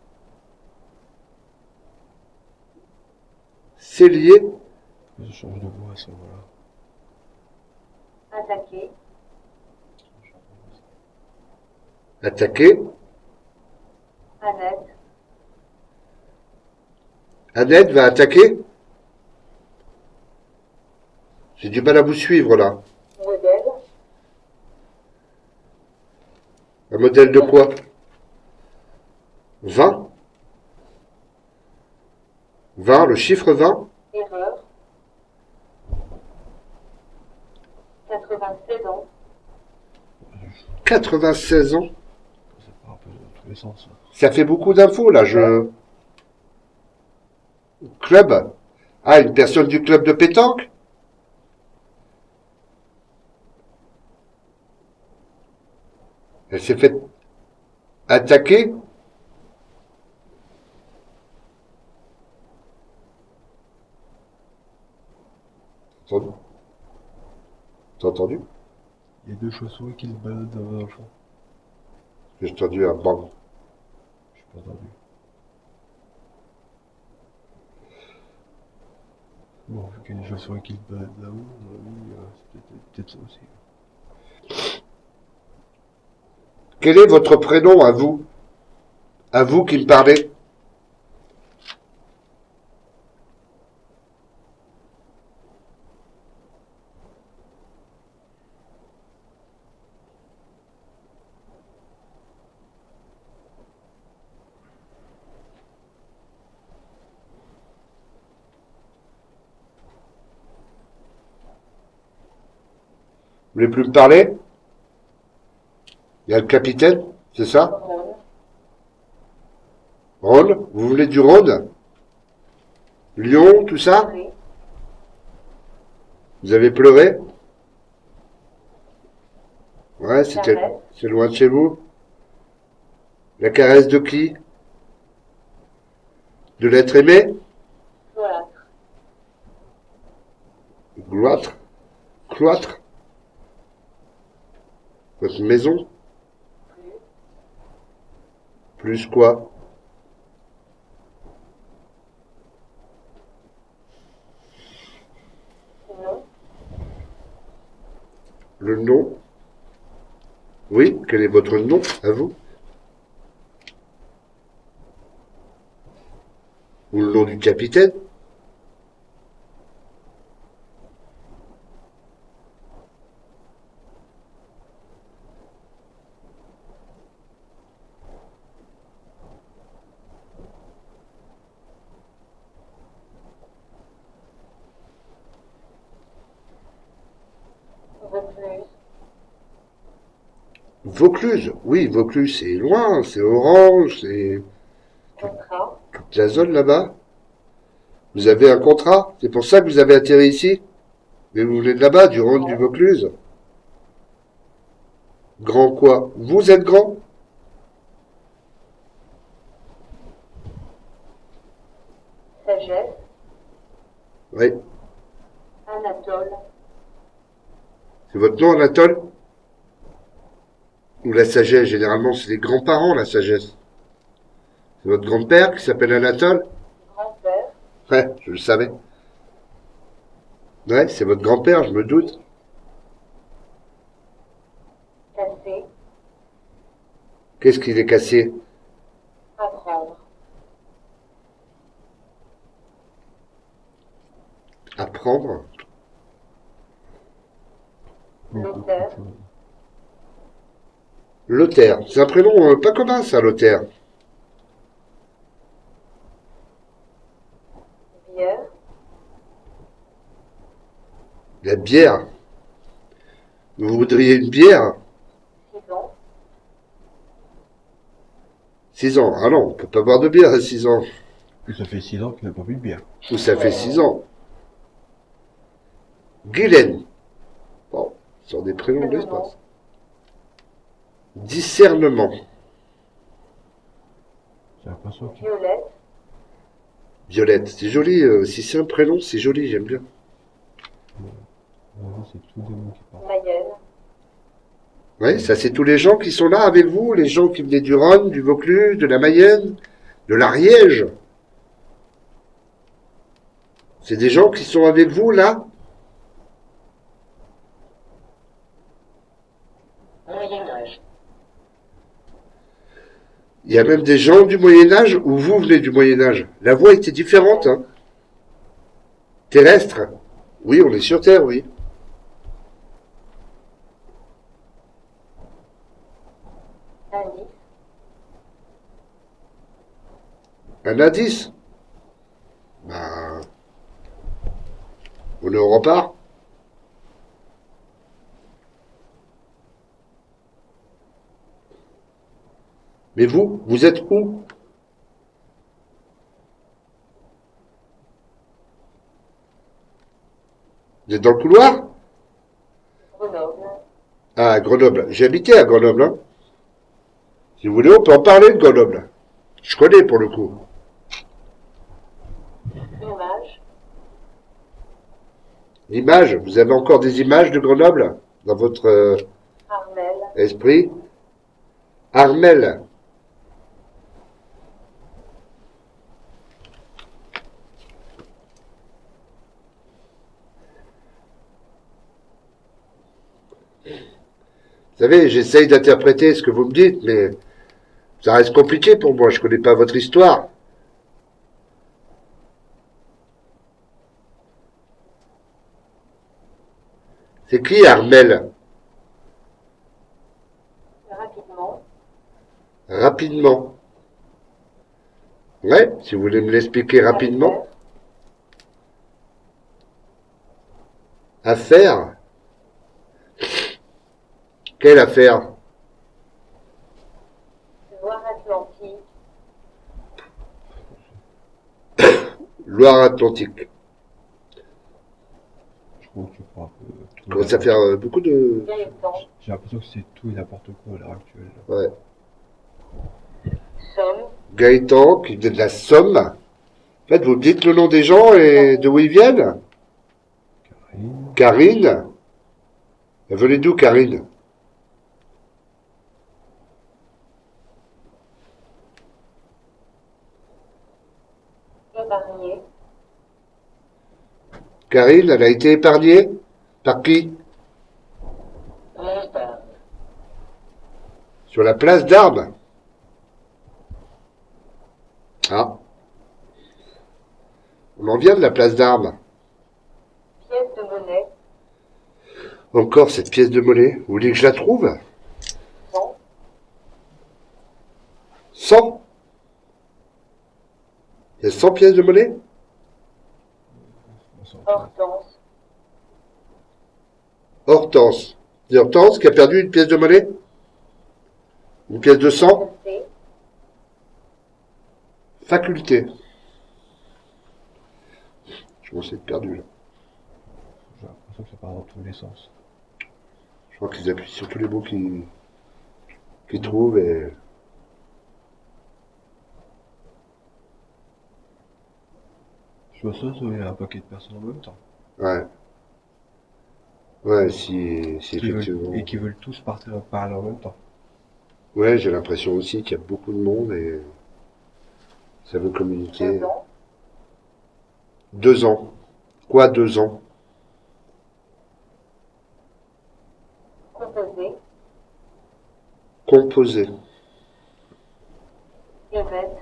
C'est lié. Je change de voix à ce moment-là. Attaquer. Attaquer. Annette. Annette va attaquer. J'ai du mal à vous suivre, là. Modèle. Un modèle de quoi? 20? 20, le chiffre 20? Erreur. 96 ans. 96 ans? Ça part un peu dans tous les sens. Là. Ça fait beaucoup d'infos, là, je... Club? Ah, une personne du club de pétanque? Elle s'est fait attaquer? Entendu? T'as entendu? Il y a deux chauves-souris qui se baladent dans le fond. J'ai entendu un bang. Je suis pas entendu. Bon, vu qu'il y a des chauves-souris qui se baladent là-haut, oui, c'est peut-être ça aussi. Quel est votre prénom à vous? À vous qui me parlez? voulez plus me parler? Il y a le capitaine, c'est ça? Rhône, Rhône? Vous voulez du Rhône? Lyon, tout ça? Paris, Vous avez pleuré? Ouais, Caresse, c'est loin de chez vous. La caresse de qui? De l'être aimé? Cloître, Gloître? Cloître? Votre maison? Plus quoi? non, Le nom? Oui, quel est votre nom, à vous? Ou le nom du capitaine? Vaucluse, Vaucluse? Oui, Vaucluse, c'est loin, c'est Orange, c'est Contrat, toute la zone là-bas. Vous avez un contrat? C'est pour ça que vous avez atterri ici? Mais vous venez de là-bas, du Rhône, du Vaucluse? Grand quoi? Vous êtes grand? Sagesse, Oui. Anatole, C'est votre nom, Anatole? Ou la sagesse? Généralement, c'est les grands-parents, la sagesse. C'est votre grand-père qui s'appelle Anatole? grand-père, Ouais, je le savais. Ouais, c'est votre grand-père, je me doute. cassé, Qu'est-ce qu'il est cassé? apprendre, Apprendre? Lothaire, Lothaire. C'est un prénom pas commun, ça, Lothaire. bière, La bière. Vous voudriez une bière? 6 ans, 6 ans. Ah non, on peut pas boire de bière à 6 ans. Ça fait 6 ans qu'il n'a pas bu de bière. Ou ça fait 6 ans. Guylaine. Bon, ce sont des prénoms de l'espace. Discernement. J'ai l'impression qu'il violette, Violette. C'est joli. Si c'est un prénom, c'est joli, j'aime bien. c'est tout des mots qui parlent. Mayenne, Oui, ça c'est tous les gens qui sont là avec vous, les gens qui venaient du Rhône, du Vaucluse, de la Mayenne, de l'Ariège. C'est des gens qui sont avec vous là? Moyen-Âge, Il y a même des gens du Moyen-Âge où vous venez du Moyen-Âge. La voix était différente, hein? Terrestre? Oui, on est sur Terre, oui. indice, Un indice? Ben, on est au rempart? Mais vous êtes où? Vous êtes dans le couloir? Grenoble, Ah, à Grenoble. J'ai habité à Grenoble, hein. Si vous voulez, on peut en parler de Grenoble. Je connais pour le coup. image, Images, vous avez encore des images de Grenoble dans votre Armel, esprit? Armel. Vous savez, j'essaye d'interpréter ce que vous me dites, mais ça reste compliqué pour moi. Je connais pas votre histoire. C'est qui Armel? rapidement, Rapidement. Ouais, si vous voulez me l'expliquer rapidement. Affaire. Quelle affaire? Loire-Atlantique, Loire-Atlantique. Je crois que tu feras un peu tout et Commence à n'importe faire beaucoup de... Gaëtan, J'ai l'impression que c'est tout et n'importe quoi à l'heure actuelle. Ouais. Somme, Gaëtan, qui vient de la Somme. En fait, vous me dites le nom des gens et de où ils viennent? Karine. Karine. Elle venait d'où, Karine? épargné, Karine, elle a été épargnée? Par qui? montagne, Sur la place d'Armes. Ah. On en vient de la place d'Armes. pièce de monnaie, Encore cette pièce de monnaie. Vous voulez que je la trouve? 100, 100? Il y a 100 pièces de monnaie? Hortense, Hortense. C'est Hortense qui a perdu une pièce de monnaie? Une pièce de 100? Faculté, Faculté. Je pense être perdu là. J'ai l'impression que ça part dans tous les sens. Je crois qu'ils appuient sur tous les mots qu'ils trouvent et... Je vois ça, il y a un paquet de personnes en même temps. Ouais. Ouais, si Qui veulent, effectivement. et qui veulent tous partir parler en même temps. Ouais, j'ai l'impression aussi qu'il y a beaucoup de monde et ça veut communiquer. 2 ans, 2 ans. Quoi, 2 ans? composé, Composé. évêque,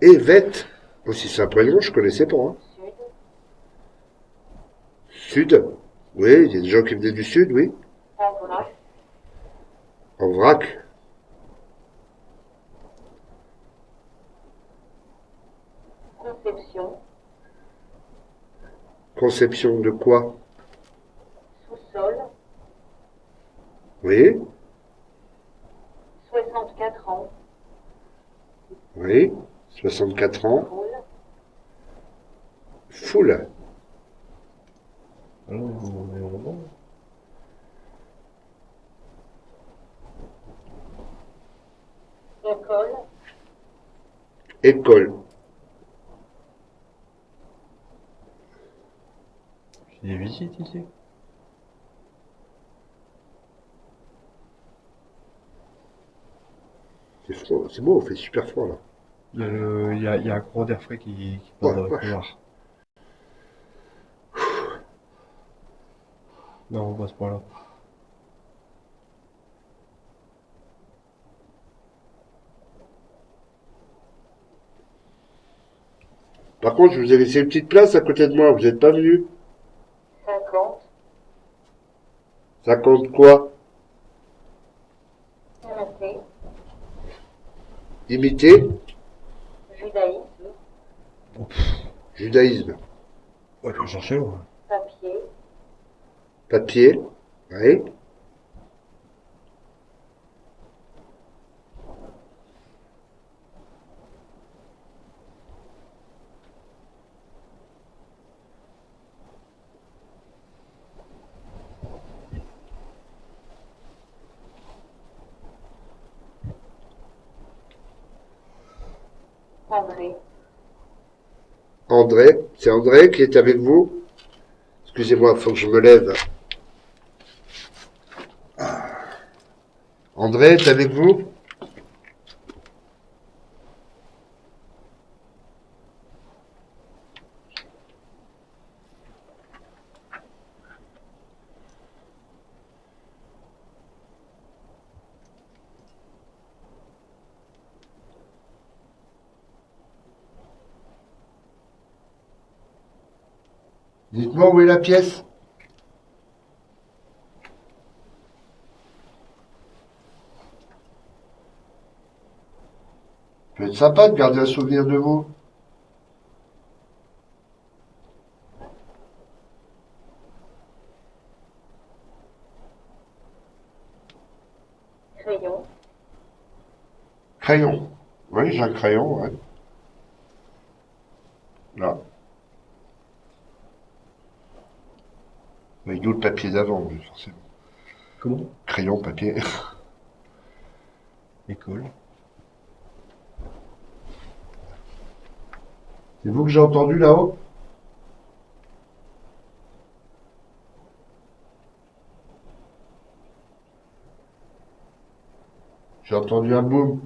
Évête. Aussi, c'est un prénom, je connaissais pas. Hein. sud, Sud. Oui, il y a des gens qui venaient du sud, oui. en vrac, En vrac. conception, Conception de quoi? sous-sol, Oui. 64 ans, Oui. 64 ans. roule, Foule. Ah non, on est en bon. école, École. J'ai des visites ici. C'est froid. C'est beau, il fait super froid là. Il y a un courant d'air frais qui passe Ouais, dans le ouais. couloir. Non, on passe pas là. Par contre, je vous ai laissé une petite place à côté de moi, vous n'êtes pas venu. 50, Ça compte quoi? unité, Imiter? judaïsme, Judaïsme. Ouais, faut chercher loin. papier, Papier? Oui. André, André. C'est André qui est avec vous? Excusez-moi, faut que je me lève. André est avec vous? Dites-moi où est la pièce? Ça peut être sympa de garder un souvenir de vous. Crayon. Oui, j'ai un crayon, ouais. Là. Mais d'où le papier d'avant, oui, forcément. Comment? Crayon, papier. École. C'est vous que j'ai entendu là-haut? J'ai entendu un boom.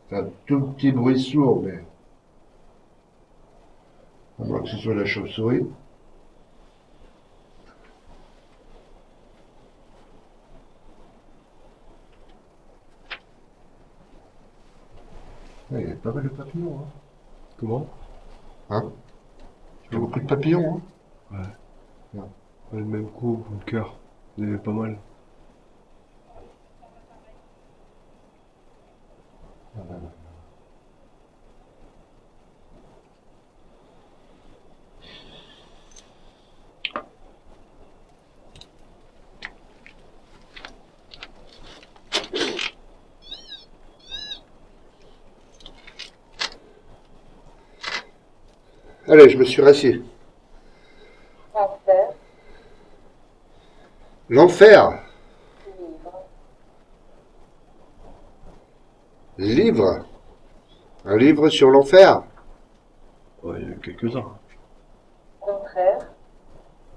C'est un tout petit bruit sourd, mais... À moins que ce soit la chauve-souris. Ouais, il y a pas mal de papillons, hein. Comment? Hein? Il y a beaucoup de papillons, hein. Ouais. Pas le même coup, le cœur. Vous avez pas mal. Allez, je me suis rassis. Enfer. L'enfer. Livre. Livre. Un livre sur l'enfer. Ouais, il y en a quelques-uns. Contraire.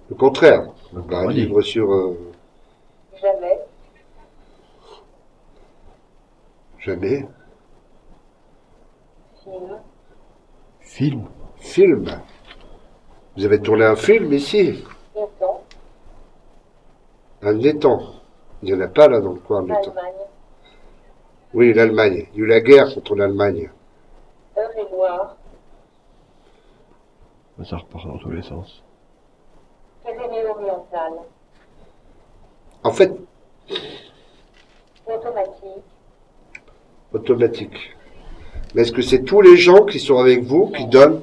Le contraire. Le Bah, un paradis. livre sur... Jamais. Jamais. Film. Film. Film. Vous avez tourné un film ici. Étang. Un étang. Il n'y en a pas là dans le coin, un étang. Allemagne. Oui, l'Allemagne. Il y a eu la guerre contre l'Allemagne. Eure-et-Loire. Ça repart dans tous les sens. Pyrénées-Orientales. En fait, Automatique. automatique. Mais est-ce que c'est tous les gens qui sont avec vous qui donnent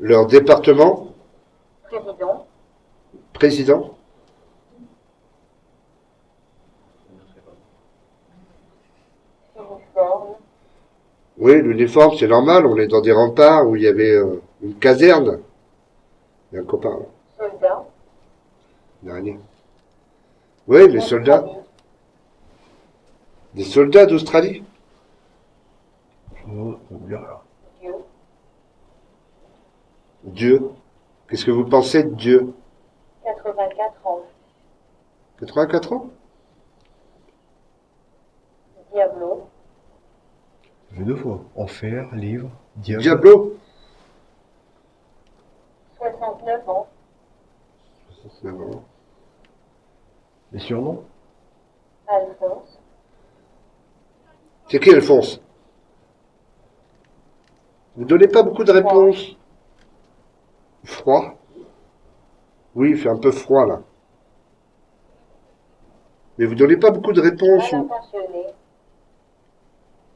leur département, Président. président? Uniforme. Oui, l'uniforme, c'est normal. On est dans des remparts où il y avait une caserne. Il y a un copain, Soldat. dernier. Oui, les soldats. Australie. Des soldats d'Australie. Oh, ça veut dire alors. Dieu. Dieu. Qu'est-ce que vous pensez de Dieu? 84 ans. 84 ans? Diablo. Ça fait deux fois. Enfer, livre, diable. Diablo? 69 ans. Les surnoms? Alphonse. C'est qui Alphonse? Vous donnez pas beaucoup de réponses. Froid? Oui, il fait un peu froid là. Mais vous donnez pas beaucoup de réponses. Mal intentionné.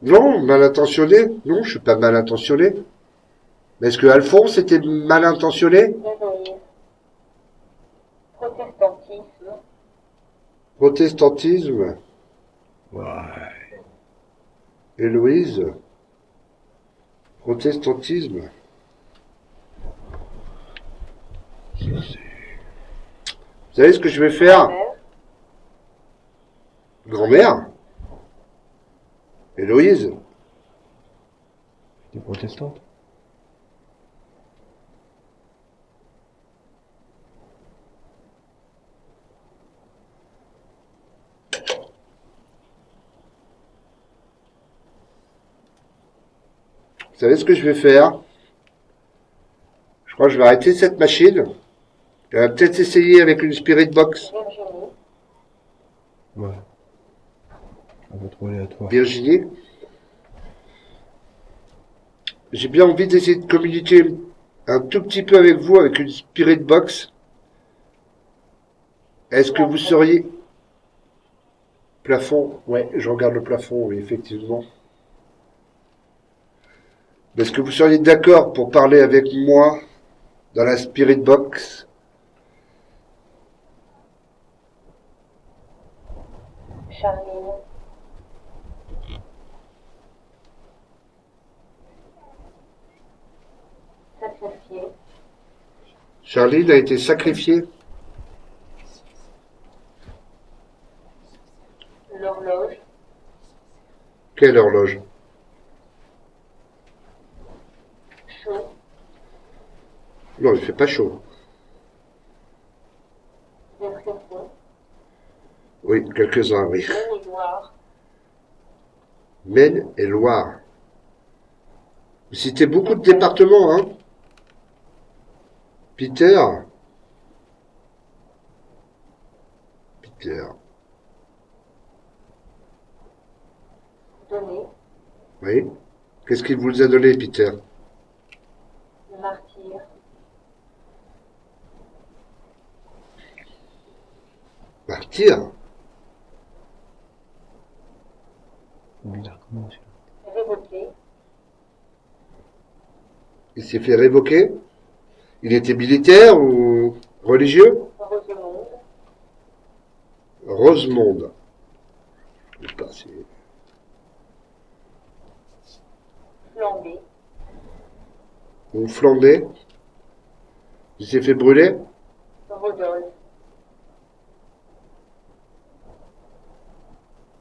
Non, mal intentionné? Non, je suis pas mal intentionné. Mais est-ce que Alphonse était mal intentionné? Héroïne. Protestantisme. Protestantisme? Ouais. Héloïse? Protestantisme? Vous savez ce que je vais faire? Mère. Grand-mère? Héloïse? T'es protestante? Vous savez ce que je vais faire? Je crois que je vais arrêter cette machine. Je vais peut-être essayer avec une Spirit Box. Virginie. Ouais. Un peu trop aléatoire. Virginie. J'ai bien envie d'essayer de communiquer un tout petit peu avec vous avec une Spirit Box. Est-ce que vous seriez... Plafond? Ouais, je regarde le plafond, oui, effectivement. Est-ce que vous seriez d'accord pour parler avec moi dans la Spirit Box? Charline. Charline a été sacrifiée. L'horloge. Quelle horloge? Chaud. Non, il fait pas chaud. Des frissons. Oui, quelques-uns, oui. Maine et Loire. Maine et Loire. Vous citez beaucoup de départements, hein? Peter. Peter. Donné. Oui. Qu'est-ce qu'il vous a donné, Peter? Martyr. Martyr. Bizarre comment c'est. Révoqué. Il s'est fait révoquer. Il était militaire ou religieux? Rosemonde. Rosemonde. Je sais pas si- Flambé. Ou flambé. Il s'est fait brûler. Rodolphe.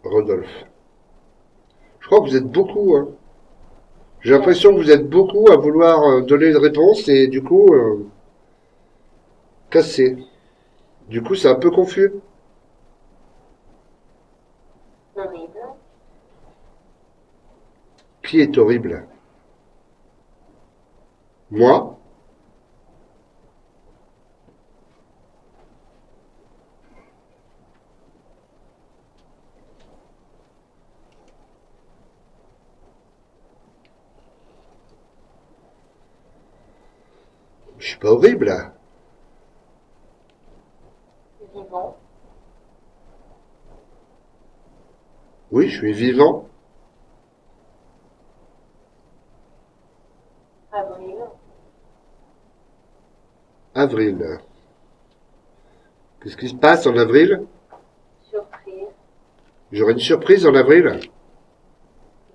Rodolphe. Je crois que vous êtes beaucoup, hein. J'ai l'impression que vous êtes beaucoup à vouloir donner une réponse et du coup, cassé. Du coup, c'est un peu confus. Horrible. Qui est horrible? Moi? Je suis pas horrible, là. Vivant. Oui, je suis vivant. Avril. Avril. Qu'est-ce qui se passe en avril? Surprise. J'aurai une surprise en avril.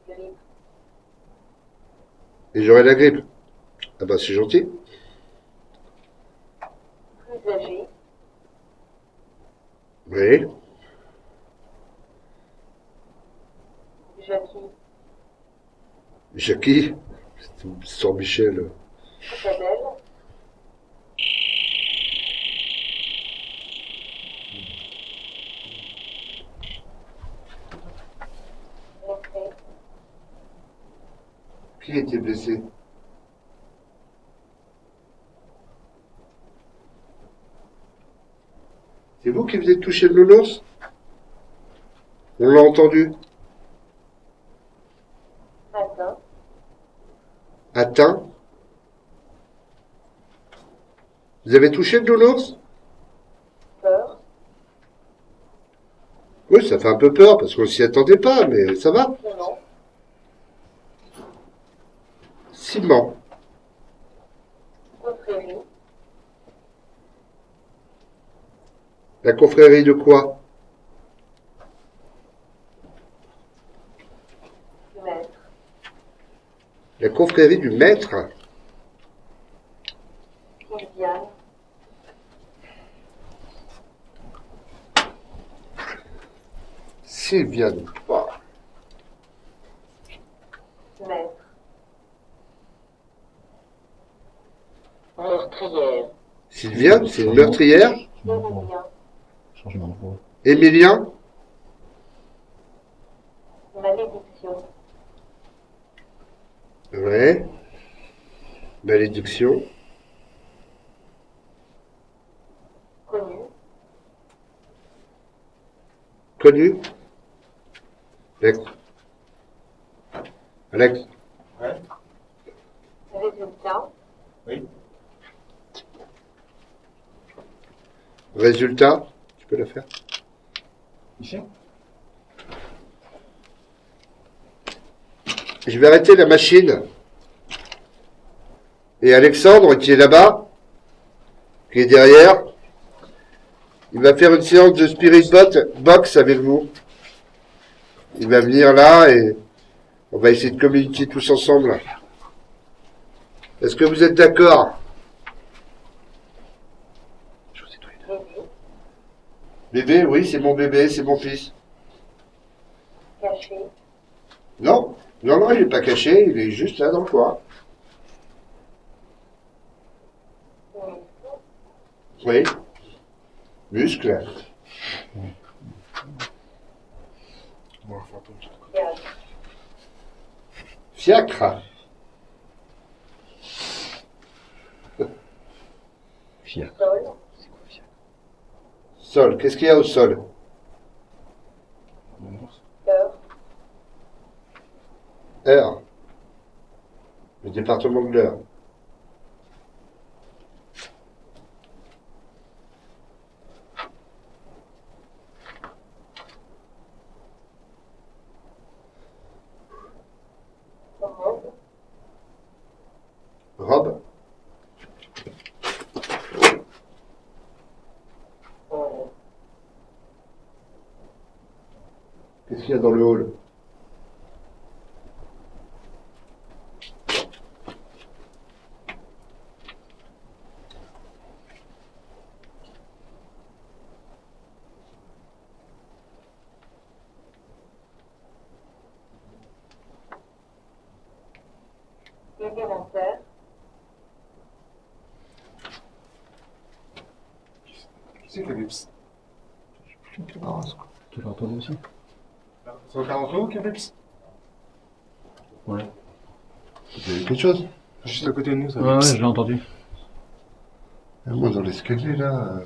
Grippe. Et j'aurai la grippe. Ah bah c'est gentil. Plus âgé. Oui. Jackie. Jackie. Sans Michel. Isabelle. Blessé. Qui était blessé? C'est vous qui venez de toucher le nounours? On l'a entendu. Atteint. Atteint. Vous avez touché le nounours? Peur. Oui, ça fait un peu peur parce qu'on s'y attendait pas, mais ça va. Clément. Ciment. Confrérie. La confrérie de quoi? Maître. La confrérie du maître. Sylviane. Sylviane. Oh, Maître. Meurtrière. Sylviane, c'est une meurtrière. Émilien. Changement de voix. Émilien. Malédiction. Ouais. Malédiction. Connu. Connu. Alex. Alex. Résultat. Résultat. Tu peux la faire? Je vais arrêter la machine. Et Alexandre, qui est là-bas, qui est derrière, il va faire une séance de Spirit Box avec vous. Il va venir là et on va essayer de communiquer tous ensemble. Est-ce que vous êtes d'accord? Bébé, oui, c'est mon bébé, c'est mon fils. Caché. Non, non, non, il est pas caché, il est juste là dans le coin. Oui. Muscle. Bon, un fantôme. Gaz. Fiacre. Fiacre. Sol. Sol. Qu'est-ce qu'il y a au sol? Heure. Heure. Le département de l'heure. Robe. Robe. Qu'est-ce qu'il y a dans le hall? Élémentaire. Qui c'est qui avait psst? Tu l'as entendu aussi? C'est aucun d'entre vous qui avait psst? Ouais. Vous avez quelque chose? Juste à côté de nous, ça Ouais, avait ouais, psst. j'ai entendu. Moi, dans l'escalier, là...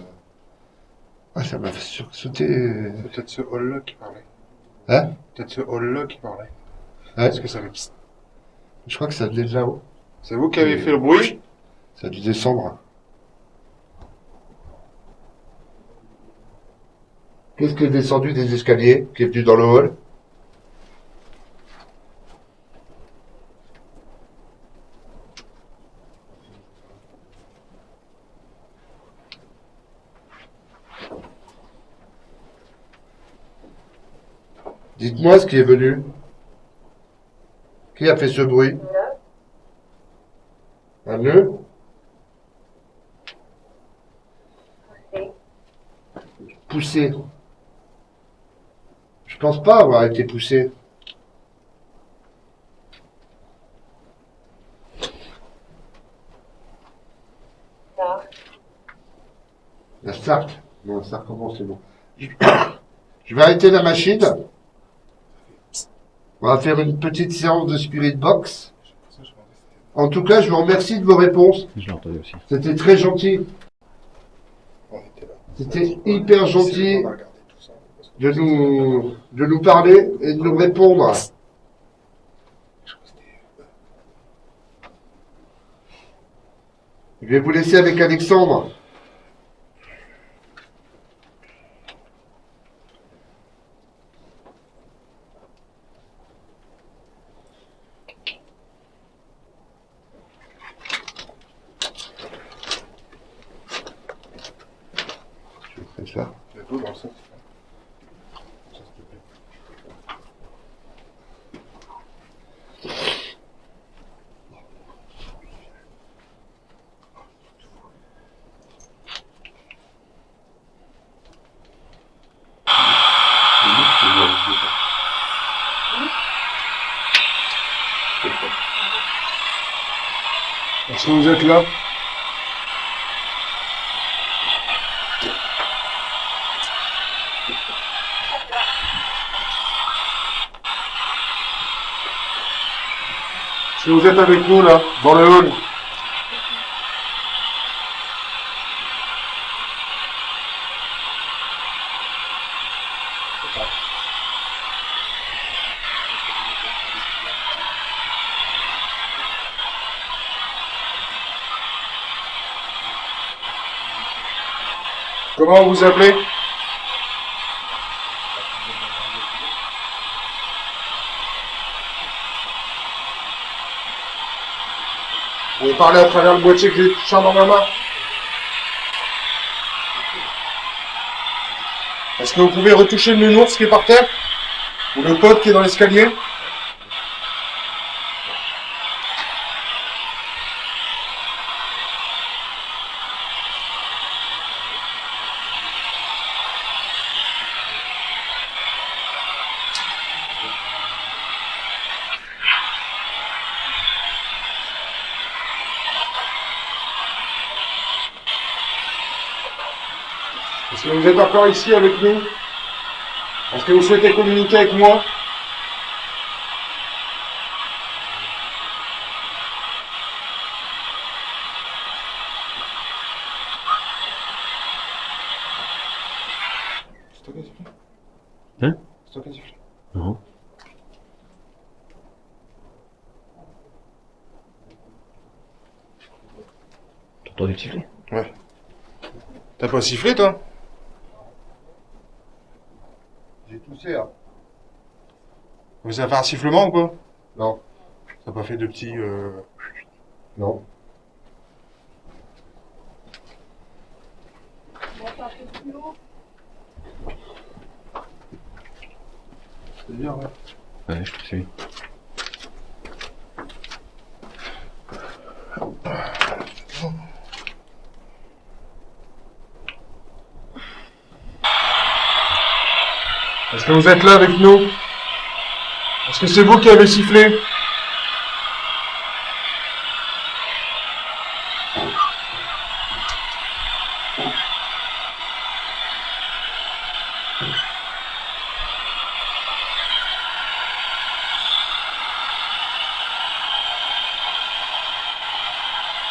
Ah, ça m'a sursauté. C'est peut-être ce hall-là qui parlait. Hein? Peut-être ce hall-là qui parlait. Ouais. Est-ce que ça avait psst? Je crois que ça venait de là-haut. C'est vous qui avez fait le bruit? Ça a dû descendre. Qu'est-ce qui est descendu des escaliers, qui est venu dans le hall? Dites-moi ce qui est venu. Qui a fait ce bruit? Neuf. Un nœud? Poussé. Poussé. Je pense pas avoir été poussé. Tard. La Sark. Non, la Sark, comment c'est bon. Je vais arrêter la machine. On va faire une petite séance de Spirit Box. En tout cas, je vous remercie de vos réponses. Je l'ai entendu aussi. C'était très gentil. On était là. C'était hyper gentil On a regardé tout ça. Parce que de nous parler et de nous répondre. je crois que c'était- Je vais vous laisser avec Alexandre. Je fais ça. Il y a tout dans le sac. Ça, s'il te plaît. Est-ce que vous êtes là? Est-ce que vous êtes avec nous là, dans le hall? Comment vous vous appelez? Vous pouvez parler à travers le boîtier que j'ai touché dans ma main? Est-ce que vous pouvez retoucher le nounours qui est par terre? Ou le pote qui est dans l'escalier? Est-ce que vous êtes encore ici avec nous? Est-ce que vous souhaitez communiquer avec moi? C'est toi qui as sifflé? Hein? C'est toi qui as sifflé? Non. T'as entendu siffler? Ouais. T'as pas sifflé, toi? J'ai toussé, hein. Vous savez faire un sifflement ou pas? Non. Ça n'a pas fait de petits... Non. C'est bien, ouais. Ouais, je te suis. Est-ce que vous êtes là avec nous? Est-ce que c'est vous qui avez sifflé?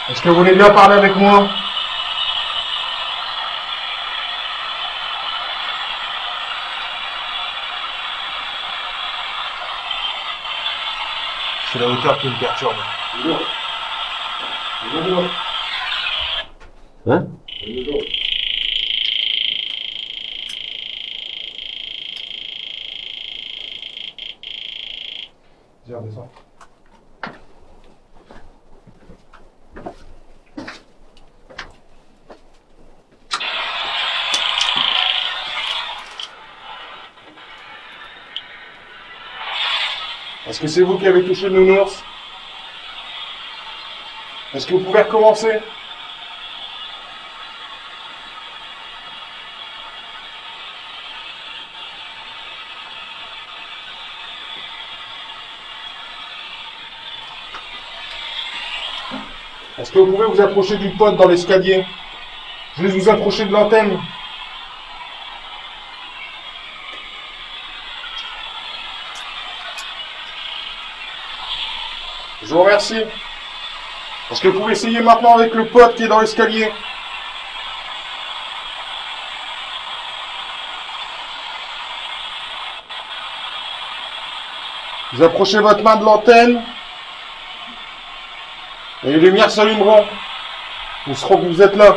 Est-ce que vous voulez bien parler avec moi? C'est la hauteur qui me perturbe. Hein? Viens, descends. Est-ce que c'est vous qui avez touché le nounours? Est-ce que vous pouvez recommencer? Est-ce que vous pouvez vous approcher du pod dans l'escalier? Je vais vous approcher de l'antenne. Je vous remercie. Est-ce que vous pouvez essayer maintenant avec le pod qui est dans l'escalier? Vous approchez votre main de l'antenne. Et les lumières s'allumeront. Nous saurons que vous êtes là.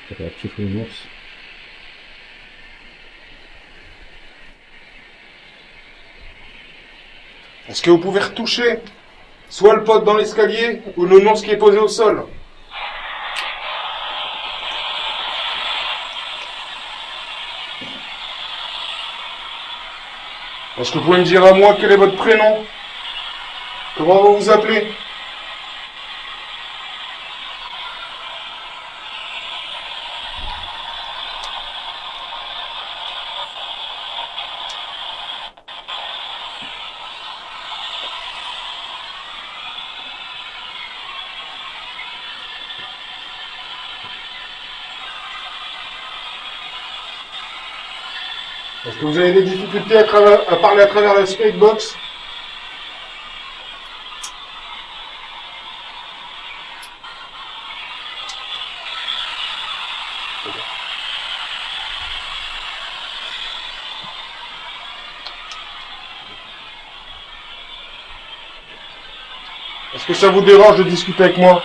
T'as la petite nounours. Est-ce que vous pouvez retoucher soit le pod dans l'escalier ou le nounours qui est posé au sol? Est-ce que vous pouvez me dire à moi quel est votre prénom? Comment vous vous appelez? Est-ce que vous avez des difficultés à parler à travers la Speakbox? Est-ce que ça vous dérange de discuter avec moi?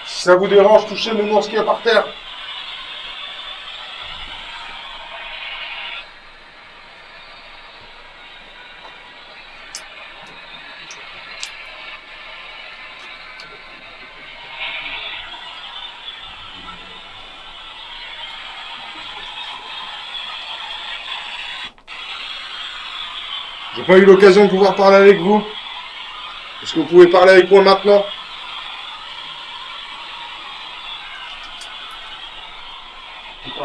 Si ça vous dérange, touchez le nounours qui est par terre. J'ai pas eu l'occasion de pouvoir parler avec vous. Est-ce que vous pouvez parler avec moi maintenant? Tu peux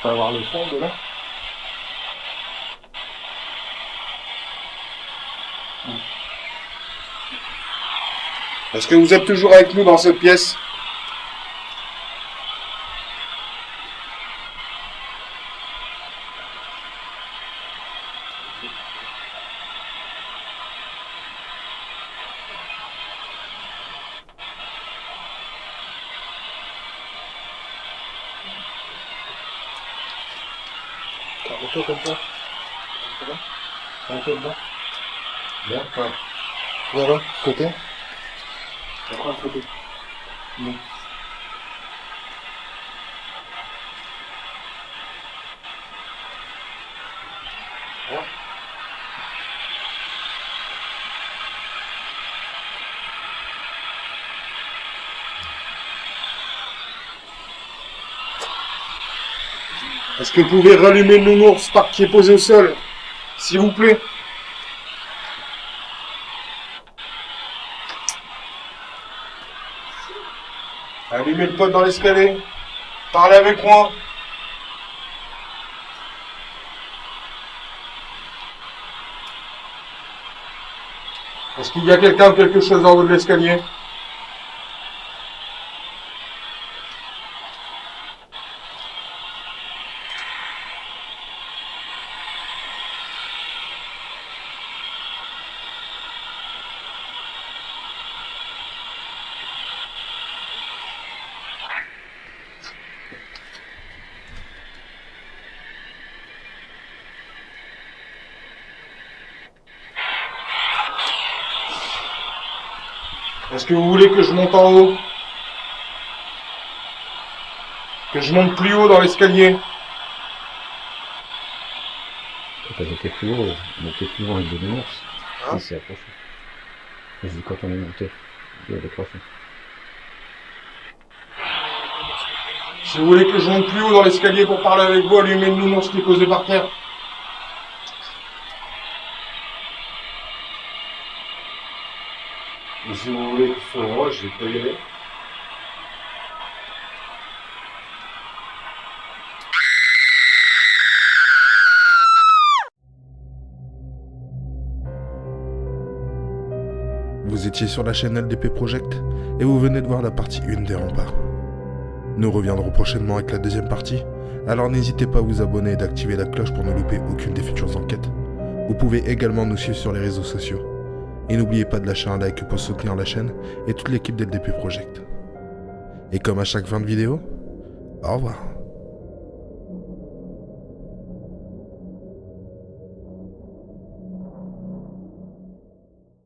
avoir le fond de là. Est-ce que vous êtes toujours avec nous dans cette pièce? Carre-toi comme ça. Carre-toi dedans. Bien. Ouais. Voilà, côté. Je prends une photo. Non. Est-ce que vous pouvez rallumer le nounours qui est posé au sol? S'il vous plaît. Allumez le pot dans l'escalier. Parlez avec moi. Est-ce qu'il y a quelqu'un ou quelque chose en haut de l'escalier? Est-ce que vous voulez que je monte en haut? Que je monte plus haut dans l'escalier? Quand on était plus haut, on était plus loin avec des nounours. Hein? Il s'est approché. Je dis quand on est monté, il a décroché. Si vous voulez que je monte plus haut dans l'escalier pour parler avec vous, allumez le nounours qui est posé par terre. Et si vous voulez que ce soit moi, je vais pas y aller. Vous étiez sur la chaîne LDP Project et vous venez de voir la partie 1 des remparts. Nous reviendrons prochainement avec la deuxième partie, alors n'hésitez pas à vous abonner et d'activer la cloche pour ne louper aucune des futures enquêtes. Vous pouvez également nous suivre sur les réseaux sociaux. Et n'oubliez pas de lâcher un like pour soutenir la chaîne et toute l'équipe d'LDP Project. Et comme à chaque fin de vidéo, au revoir.